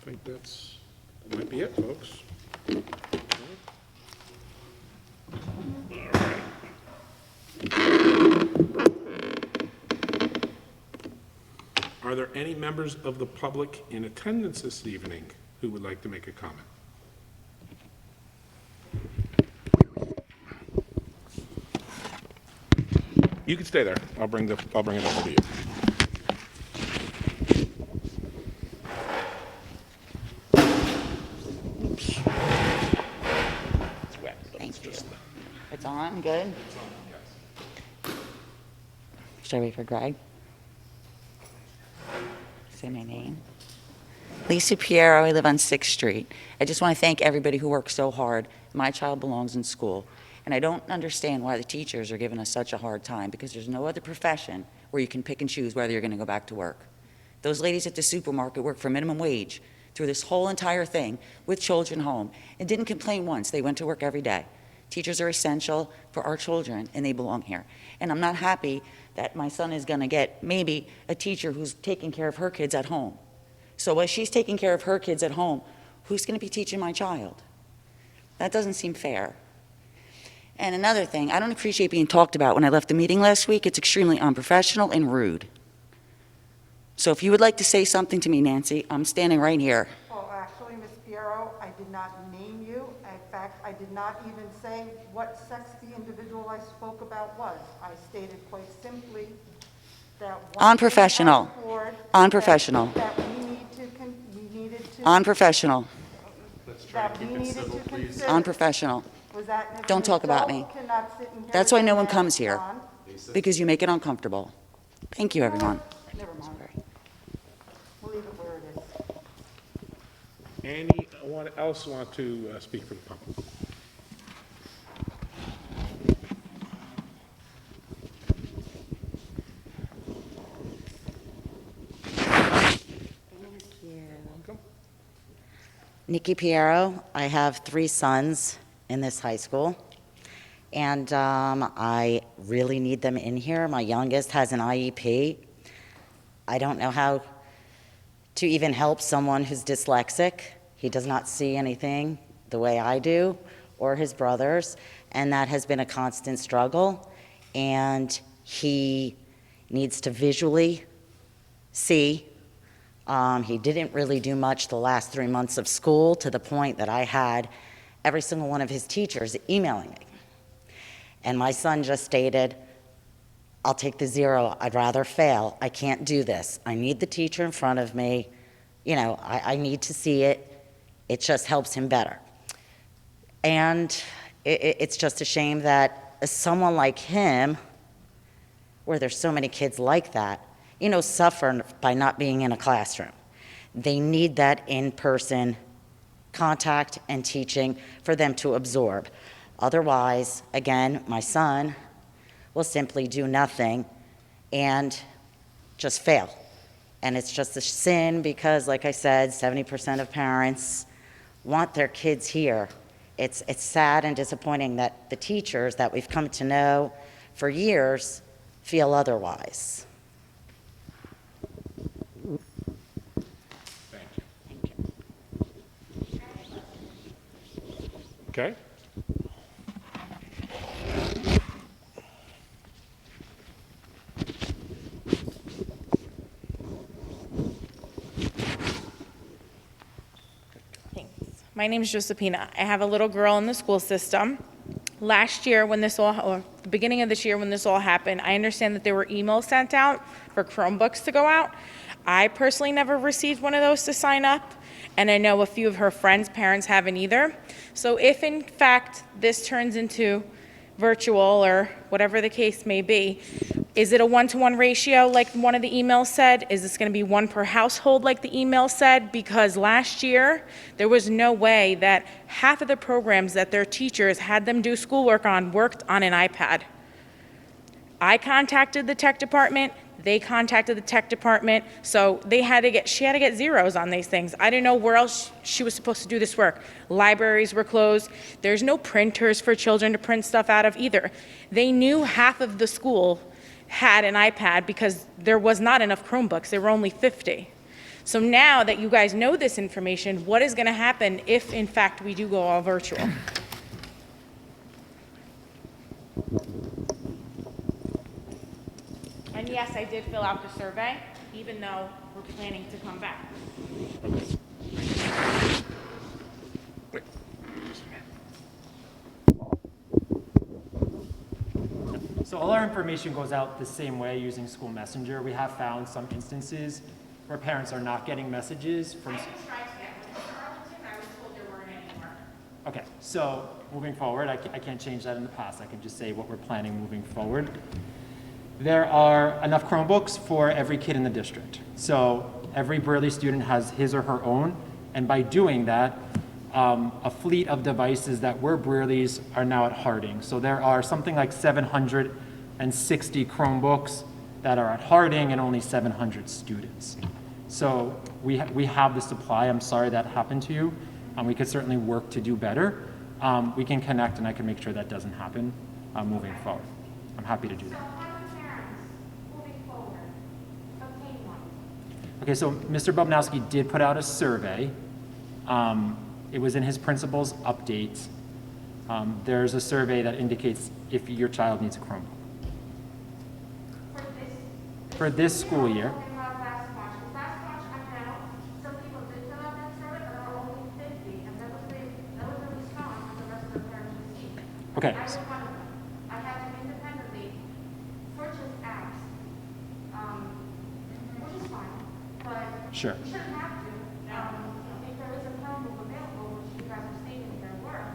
think that might be it, folks. Are there any members of the public in attendance this evening who would like to make a comment? You can stay there. I'll bring it over to you. Thank you. It's on, good? Should I wait for Greg? Say my name. Lisa Piero, I live on 6th Street. I just want to thank everybody who works so hard. My child belongs in school, and I don't understand why the teachers are giving us such a hard time, because there's no other profession where you can pick and choose whether you're going to go back to work. Those ladies at the supermarket work for minimum wage through this whole entire thing with children home and didn't complain once. They went to work every day. Teachers are essential for our children, and they belong here. And I'm not happy that my son is going to get maybe a teacher who's taking care of her kids at home. So while she's taking care of her kids at home, who's going to be teaching my child? That doesn't seem fair. And another thing, I don't appreciate being talked about when I left the meeting last week. It's extremely unprofessional and rude. So if you would like to say something to me, Nancy, I'm standing right here. Well, actually, Ms. Piero, I did not name you. In fact, I did not even say what sex the individual I spoke about was. I stated quite simply that Unprofessional. Unprofessional. That we needed to Unprofessional. Let's try to keep it civil, please. Unprofessional. Was that if Don't an talk about adult me. cannot sit in here That's why with no their one comes mask here, on? because you make it uncomfortable. Thank you, everyone. Never mind. We'll leave it where it is. Anyone else want to speak for the public? Nikki Piero. I have 3 sons in this high school, and I really need them in here. My youngest has an IEP. I don't know how to even help someone who's dyslexic. He does not see anything the way I do, or his brothers, and that has been a constant struggle, and he needs to visually see. He didn't really do much the last 3 months of school, to the point that I had every single one of his teachers emailing me. And my son just stated, I'll take the 0. I'd rather fail. I can't do this. I need the teacher in front of me. You know, I need to see it. It just helps him better. And it's just a shame that someone like him, where there's so many kids like that, you know, suffer by not being in a classroom. They need that in-person contact and teaching for them to absorb. Otherwise, again, my son will simply do nothing and just fail. And it's just a sin because, like I said, 70% of parents want their kids here. It's sad and disappointing that the teachers that we've come to know for years feel otherwise. Okay. Thanks. My name is Josephina. I have a little girl in the school system. Last year, when this all, or the beginning of this year when this all happened, I understand that there were emails sent out for Chromebooks to go out. I personally never received one of those to sign up, and I know a few of her friends' parents haven't either. So if in fact this turns into virtual or whatever the case may be, is it a 1-to-1 ratio like one of the emails said? Is this going to be 1 per household like the email said? Because last year there was no way that half of the programs that their teachers had them do schoolwork on worked on an iPad. I contacted the tech department. They contacted the tech department, so she had to get 0s on these things. I didn't know where else she was supposed to do this work. Libraries were closed. There's no printers for children to print stuff out of either. They knew half of the school had an iPad because there was not enough Chromebooks. There were only 50. So now that you guys know this information, what is going to happen if, in fact, we do go all virtual? And yes, I did fill out the survey, even though we're planning to come back. So all our information goes out the same way using School Messenger. We have found some instances where parents are not getting messages from. I just tried to get with Mr. Arlington, I was told there weren't any more. Okay, so moving forward, I can't change that in the past. I can just say what we're planning moving forward. There are enough Chromebooks for every kid in the district. So every Burley student has his or her own, and by doing that, a fleet of devices that were Brearley's are now at Harding. So there are something like 760 Chromebooks that are at Harding and only 700 students. So we have the supply. I'm sorry that happened to you. We could certainly work to do better. We can connect and I can make sure that doesn't happen moving forward. I'm happy to do that. Okay, so Mr. Bobnowski did put out a survey. It was in his principal's update. There's a survey that indicates if your child needs a Chromebook. For this school year. Okay. I had to independently purchase apps, which is fine, but Sure. you shouldn't have to. If there is a Chromebook available, which you guys are stating there were,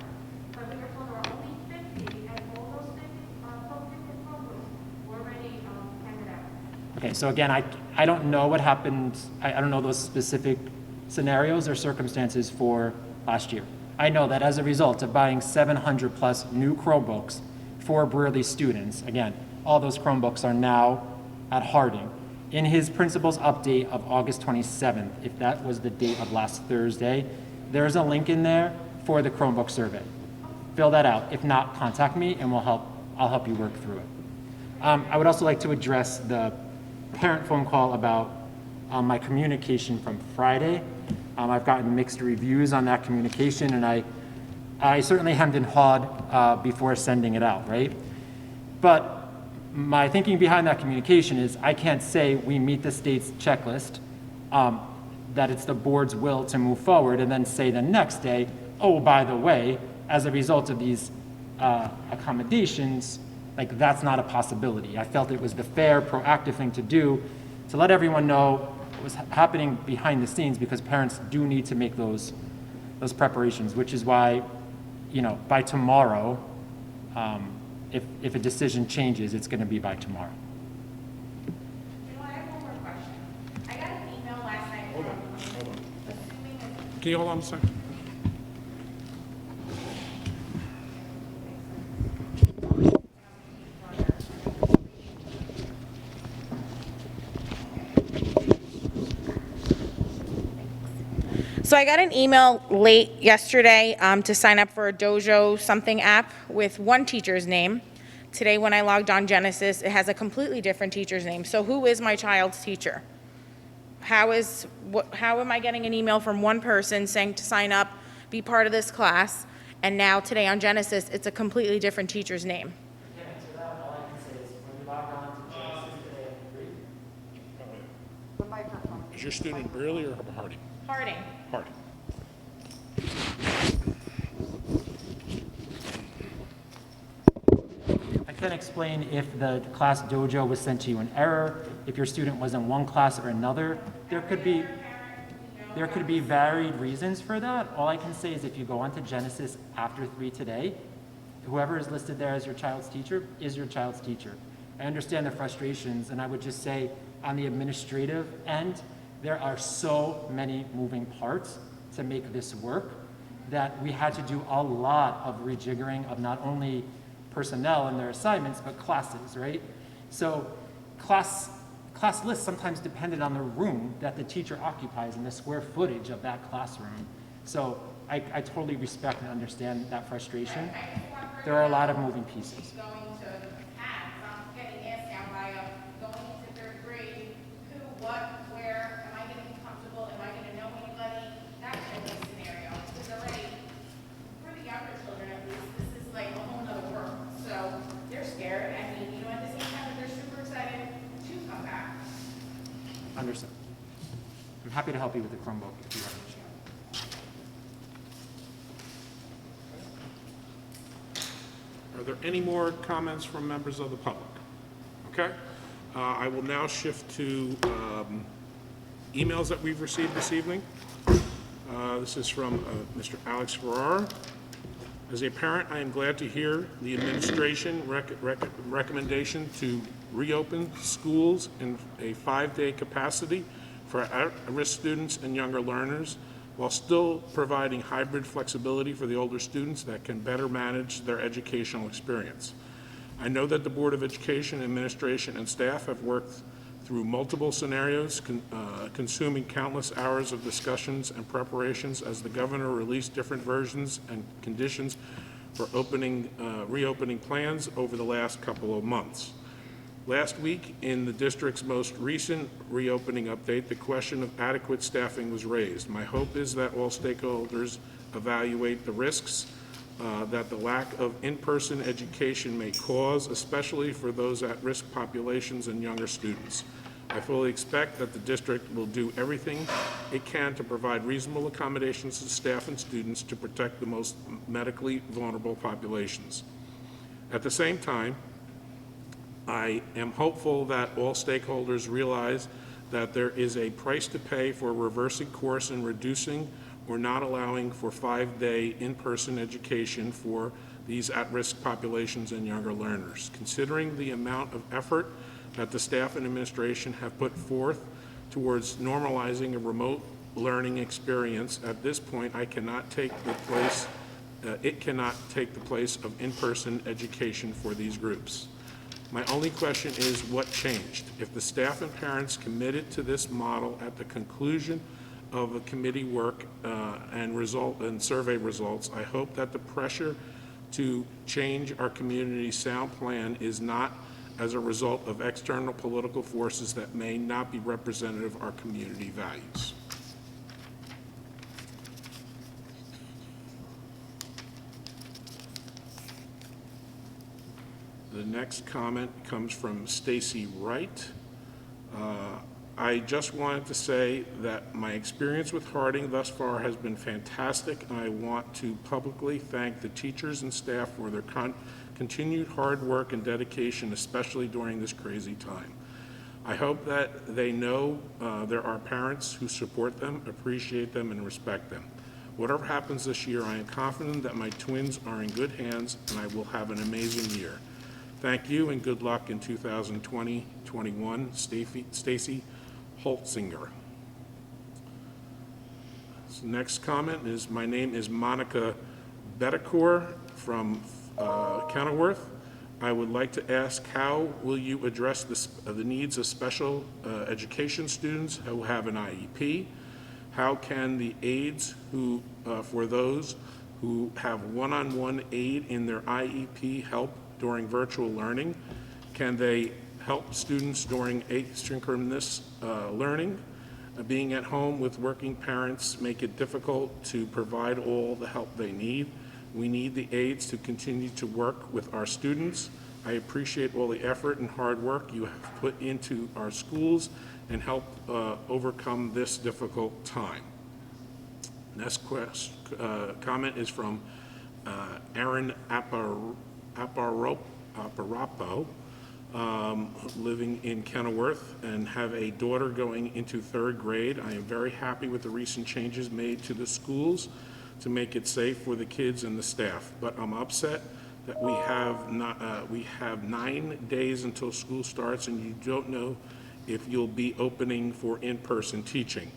but we were told there were only 50, and all those 50 Chromebooks were already handed out. Okay, so again, I don't know what happened. I don't know those specific scenarios or circumstances for last year. I know that as a result of buying 700 plus new Chromebooks for Brearley students, again, all those Chromebooks are now at Harding. In his principal's update of August 27th, if that was the date of last Thursday, there's a link in there for the Chromebook survey. Fill that out. If not, contact me and I'll help you work through it. I would also like to address the parent phone call about my communication from Friday. I've gotten mixed reviews on that communication, and I certainly hemmed and hawed before sending it out, right? But my thinking behind that communication is I can't say we meet the state's checklist, that it's the board's will to move forward, and then say the next day, oh, by the way, as a result of these accommodations, like that's not a possibility. I felt it was the fair, proactive thing to do to let everyone know was happening behind the scenes, because parents do need to make those preparations, which is why, by tomorrow, if a decision changes, it's going to be by tomorrow. I have one more question. I got an email last night. Hold on. Can you hold on a second? So I got an email late yesterday to sign up for a Dojo something app with one teacher's name. Today when I logged on Genesis, it has a completely different teacher's name. So who is my child's teacher? How am I getting an email from one person saying to sign up, be part of this class, and now today on Genesis, it's a completely different teacher's name? Yeah, so that all I can say is when you log on to Genesis today at 3. The microphone. Is your student in Brearley or Harding? Harding. Harding. I can explain if the class Dojo was sent to you in error, if your student was in one class or another. There could be varied reasons for that. All I can say is if you go onto Genesis after 3 today, whoever is listed there as your child's teacher is your child's teacher. I understand the frustrations, and I would just say on the administrative end, there are so many moving parts to make this work that we had to do a lot of rejiggering of not only personnel and their assignments, but classes, right? So class lists sometimes depended on the room that the teacher occupies and the square footage of that classroom. So I totally respect and understand that frustration. There are a lot of moving pieces. Going to ads, I'm getting asked now by going into third grade, who, what, where, am I getting comfortable Understood. I'm happy to help you with the Chromebook if you have an issue. Are there any more comments from members of the public? Okay. I will now shift to emails that we've received this evening. This is from Mr. Alex Farrar. As a parent, I am glad to hear the administration recommendation to reopen schools in a 5-day capacity for at-risk students and younger learners, while still providing hybrid flexibility for the older students that can better manage their educational experience. I know that the Board of Education, administration, and staff have worked through multiple scenarios, consuming countless hours of discussions and preparations as the governor released different versions and conditions for reopening plans over the last couple of months. Last week, in the district's most recent reopening update, the question of adequate staffing was raised. My hope is that all stakeholders evaluate the risks that the lack of in-person education may cause, especially for those at-risk populations and younger students. I fully expect that the district will do everything it can to provide reasonable accommodations to staff and students to protect the most medically vulnerable populations. At the same time, I am hopeful that all stakeholders realize that there is a price to pay for reversing course and reducing or not allowing for 5-day in-person education for these at-risk populations and younger learners. Considering the amount of effort that the staff and administration have put forth towards normalizing a remote learning experience, at this point, it cannot take the place of in-person education for these groups. My only question is what changed? If the staff and parents committed to this model at the conclusion of the committee work and survey results, I hope that the pressure to change our community sound plan is not as a result of external political forces that may not be representative of our community values. The next comment comes from Stacy Wright. I just wanted to say that my experience with Harding thus far has been fantastic, and I want to publicly thank the teachers and staff for their continued hard work and dedication, especially during this crazy time. I hope that they know there are parents who support them, appreciate them, and respect them. Whatever happens this year, I am confident that my twins are in good hands, and I will have an amazing year. Thank you, and good luck in 2020-21. Stacy Holtzinger. So next comment is, my name is Monica Betancourt from Kenilworth. I would like to ask, how will you address the needs of special education students who have an IEP? How can the aides for those who have one-on-one aid in their IEP help during virtual learning? Can they help students during asynchronous learning? Being at home with working parents make it difficult to provide all the help they need. We need the aides to continue to work with our students. I appreciate all the effort and hard work you have put into our schools and help overcome this difficult time. Next comment is from Aaron Aparapo, living in Kenilworth, and have a daughter going into 3rd grade. I am very happy with the recent changes made to the schools to make it safe for the kids and the staff, but I'm upset that we have 9 days until school starts and you don't know if you'll be opening for in-person teaching.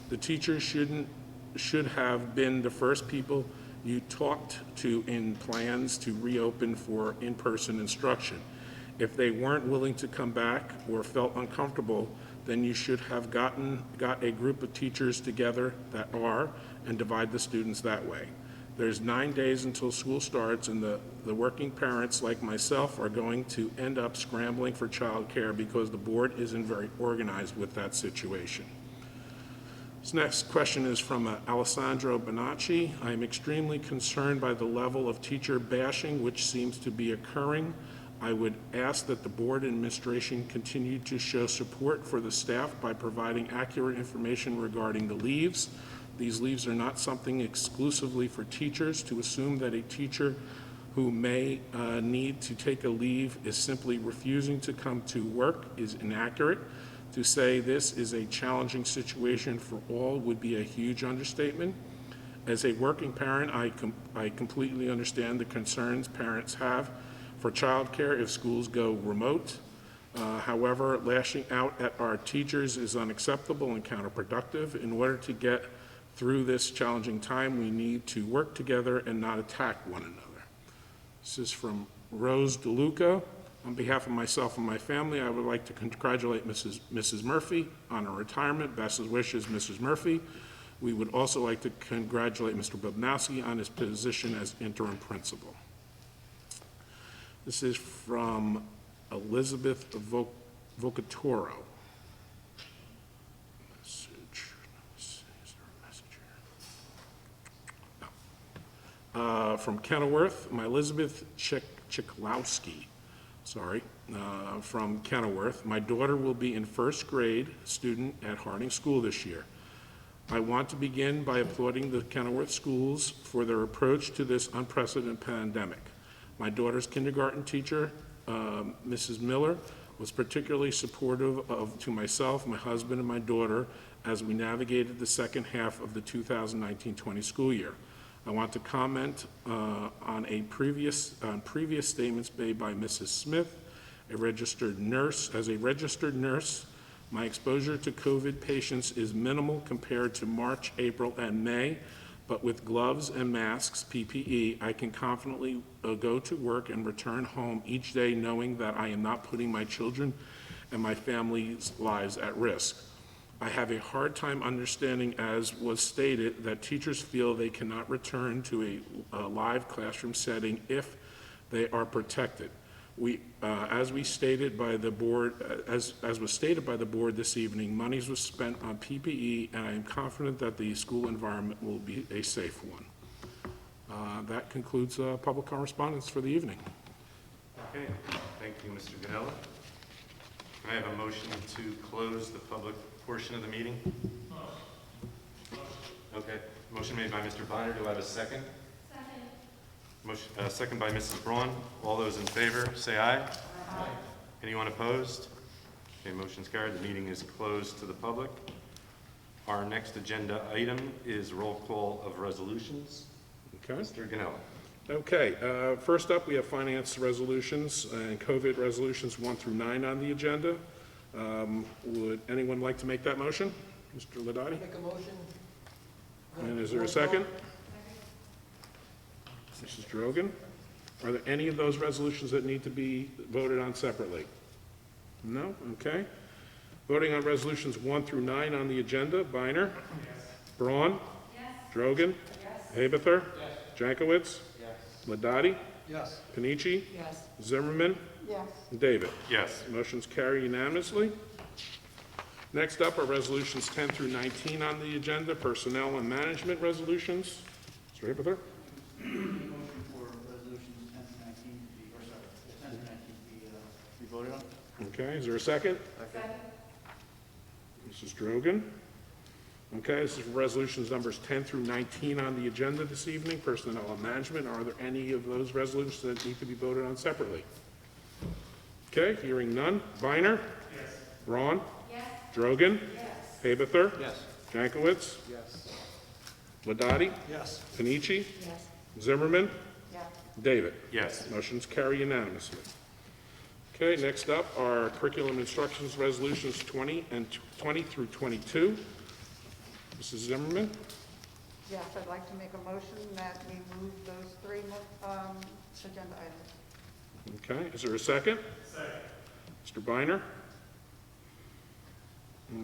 The teachers should have been the first people you talked to in plans to reopen for in-person instruction. If they weren't willing to come back or felt uncomfortable, then you should have got a group of teachers together that are, and divide the students that way. There's 9 days until school starts, and the working parents like myself are going to end up scrambling for childcare because the board isn't very organized with that situation. This next question is from Alessandro Bonacci. I am extremely concerned by the level of teacher bashing which seems to be occurring I would ask that the board and administration continue to show support for the staff by providing accurate information regarding the leaves. These leaves are not something exclusively for teachers. To assume that a teacher who may need to take a leave is simply refusing to come to work is inaccurate. To say this is a challenging situation for all would be a huge understatement. As a working parent, I completely understand the concerns parents have for childcare if schools go remote. However, lashing out at our teachers is unacceptable and counterproductive. In order to get through this challenging time, we need to work together and not attack one another. This is from Rose DeLuca. On behalf of myself and my family, I would like to congratulate Mrs. Murphy on her retirement. Best wishes, Mrs. Murphy. We would also like to congratulate Mr. Bobnowski on his position as interim principal. This is from Elizabeth Vocatoro. Message. Is there a message here? No. From Kenilworth, my Elizabeth Chiklowski. From Kenilworth. My daughter will be in first grade student at Harding School this year. I want to begin by applauding the Kenilworth schools for their approach to this unprecedented pandemic. My daughter's kindergarten teacher, Mrs. Miller, was particularly supportive to myself, my husband, and my daughter as we navigated the second half of the 2019-20 school year. I want to comment on previous statements made by Mrs. Smith, a registered nurse. As a registered nurse, my exposure to COVID patients is minimal compared to March, April, and May, but with gloves and masks, PPE, I can confidently go to work and return home each day knowing that I am not putting my children and my family's lives at risk. I have a hard time understanding, as was stated, that teachers feel they cannot return to a live classroom setting if they are protected. As was stated by the board this evening, monies was spent on PPE, and I am confident that the school environment will be a safe one. That concludes public correspondence for the evening. Okay, thank you, Mr. Ganella. Can I have a motion to close the public portion of the meeting? Okay, motion made by Mr. Viner. Do I have a second? Second. Motion, second by Mrs. Braun. All those in favor, say aye. Aye. Anyone opposed? Okay, motion's carried. The meeting is closed to the public. Our next agenda item is roll call of resolutions. Okay. Mr. Ganella. Okay, first up, we have finance resolutions and COVID resolutions 1 through 9 on the agenda. Would anyone like to make that motion? Mr. Ladati? Make a motion. And is there a second? Mrs. Drogan? Are there any of those resolutions that need to be voted on separately? No? Okay. Voting on resolutions 1 through 9 on the agenda. Biner? Yes. Braun? Yes. Drogan? Yes. Habefer? Yes. Jankowitz? Yes. Ladati? Yes. Panici? Yes. Zimmerman? Yes. David? Yes. Motion's carried unanimously. Next up are resolutions 10 through 19 on the agenda, personnel and management resolutions. Mr. Habefer? Motion for resolutions 10 through 19 to be, or sorry, 10 through 19 to be voted on. Okay, is there a second? Second. Mrs. Drogan? Okay, this is for resolutions numbers 10 through 19 on the agenda this evening, personnel and management. Are there any of those resolutions that need to be voted on separately? Okay, hearing none. Biner? Yes. Braun? Yes. Drogan? Yes. Habefer? Yes. Jankowitz? Yes. Ladati? Yes. Panici? Yes. Zimmerman? Yes. David? Yes. Motion's carried unanimously. Okay, next up are curriculum instructions resolutions 20 through 22. Mrs. Zimmerman? Yes, I'd like to make a motion that we move those three agenda items. Okay, is there a second? Second. Mr. Biner?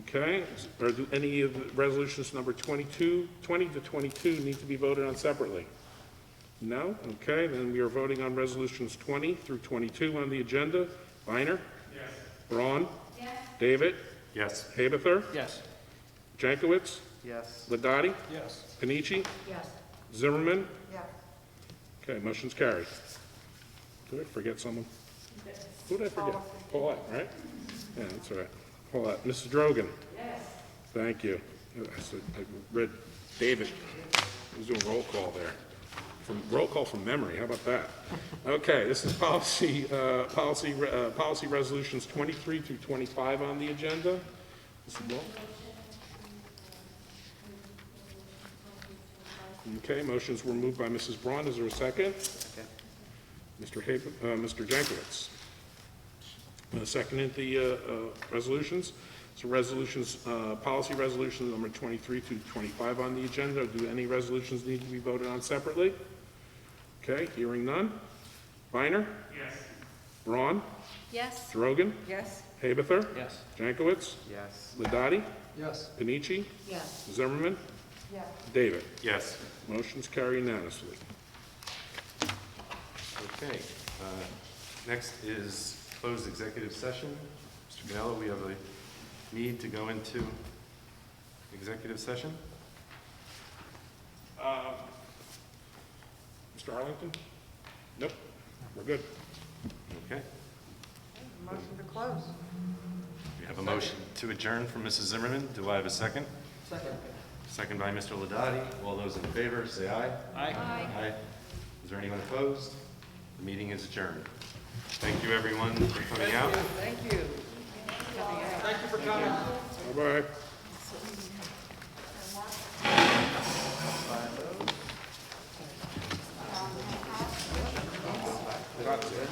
Okay, are there any of the resolutions number 20 to 22 need to be voted on separately? No? Okay, then we are voting on resolutions 20 through 22 on the agenda. Biner? Yes. Braun? Yes. David? Yes. Habefer? Yes. Jankowitz? Yes. Ladati? Yes. Panici? Yes. Zimmerman? Yes. Okay, motion's carried. Did I forget someone? Who did I forget? Paulette, right? Yeah, that's all right. Paulette. Mrs. Drogan? Yes. Thank you. I read David. He was doing roll call there. Roll call from memory, how about that? Okay, this is policy resolutions 23 through 25 on the agenda. Mrs. Wall? Okay, motions were moved by Mrs. Braun. Is there a second? Second. Mr. Jankowicz. Seconded the resolutions. So resolutions, policy resolution number 23 to 25 on the agenda. Do any resolutions need to be voted on separately? Okay, hearing none. Reiner? Yes. Braun? Yes. Drogan? Yes? Habefer? Yes. Jankowicz? Yes. Ladati? Yes. Panici? Yes. Zimmerman? Yes. David? Yes. Motion's carried unanimously. Okay, next is closed executive session. Mr. Ganello, we have a need to go into executive session. Mr. Arlington? Nope, we're good. Okay, Motion to close. we have a motion to adjourn from Mrs. Zimmerman. Do I have a second? Second. Second by Mr. Ladati. All those in favor, say aye. Aye. Aye. Is there anyone opposed? The meeting is adjourned. Thank you, everyone, for coming out. Thank you. Thank you for coming. Bye-bye. That's it.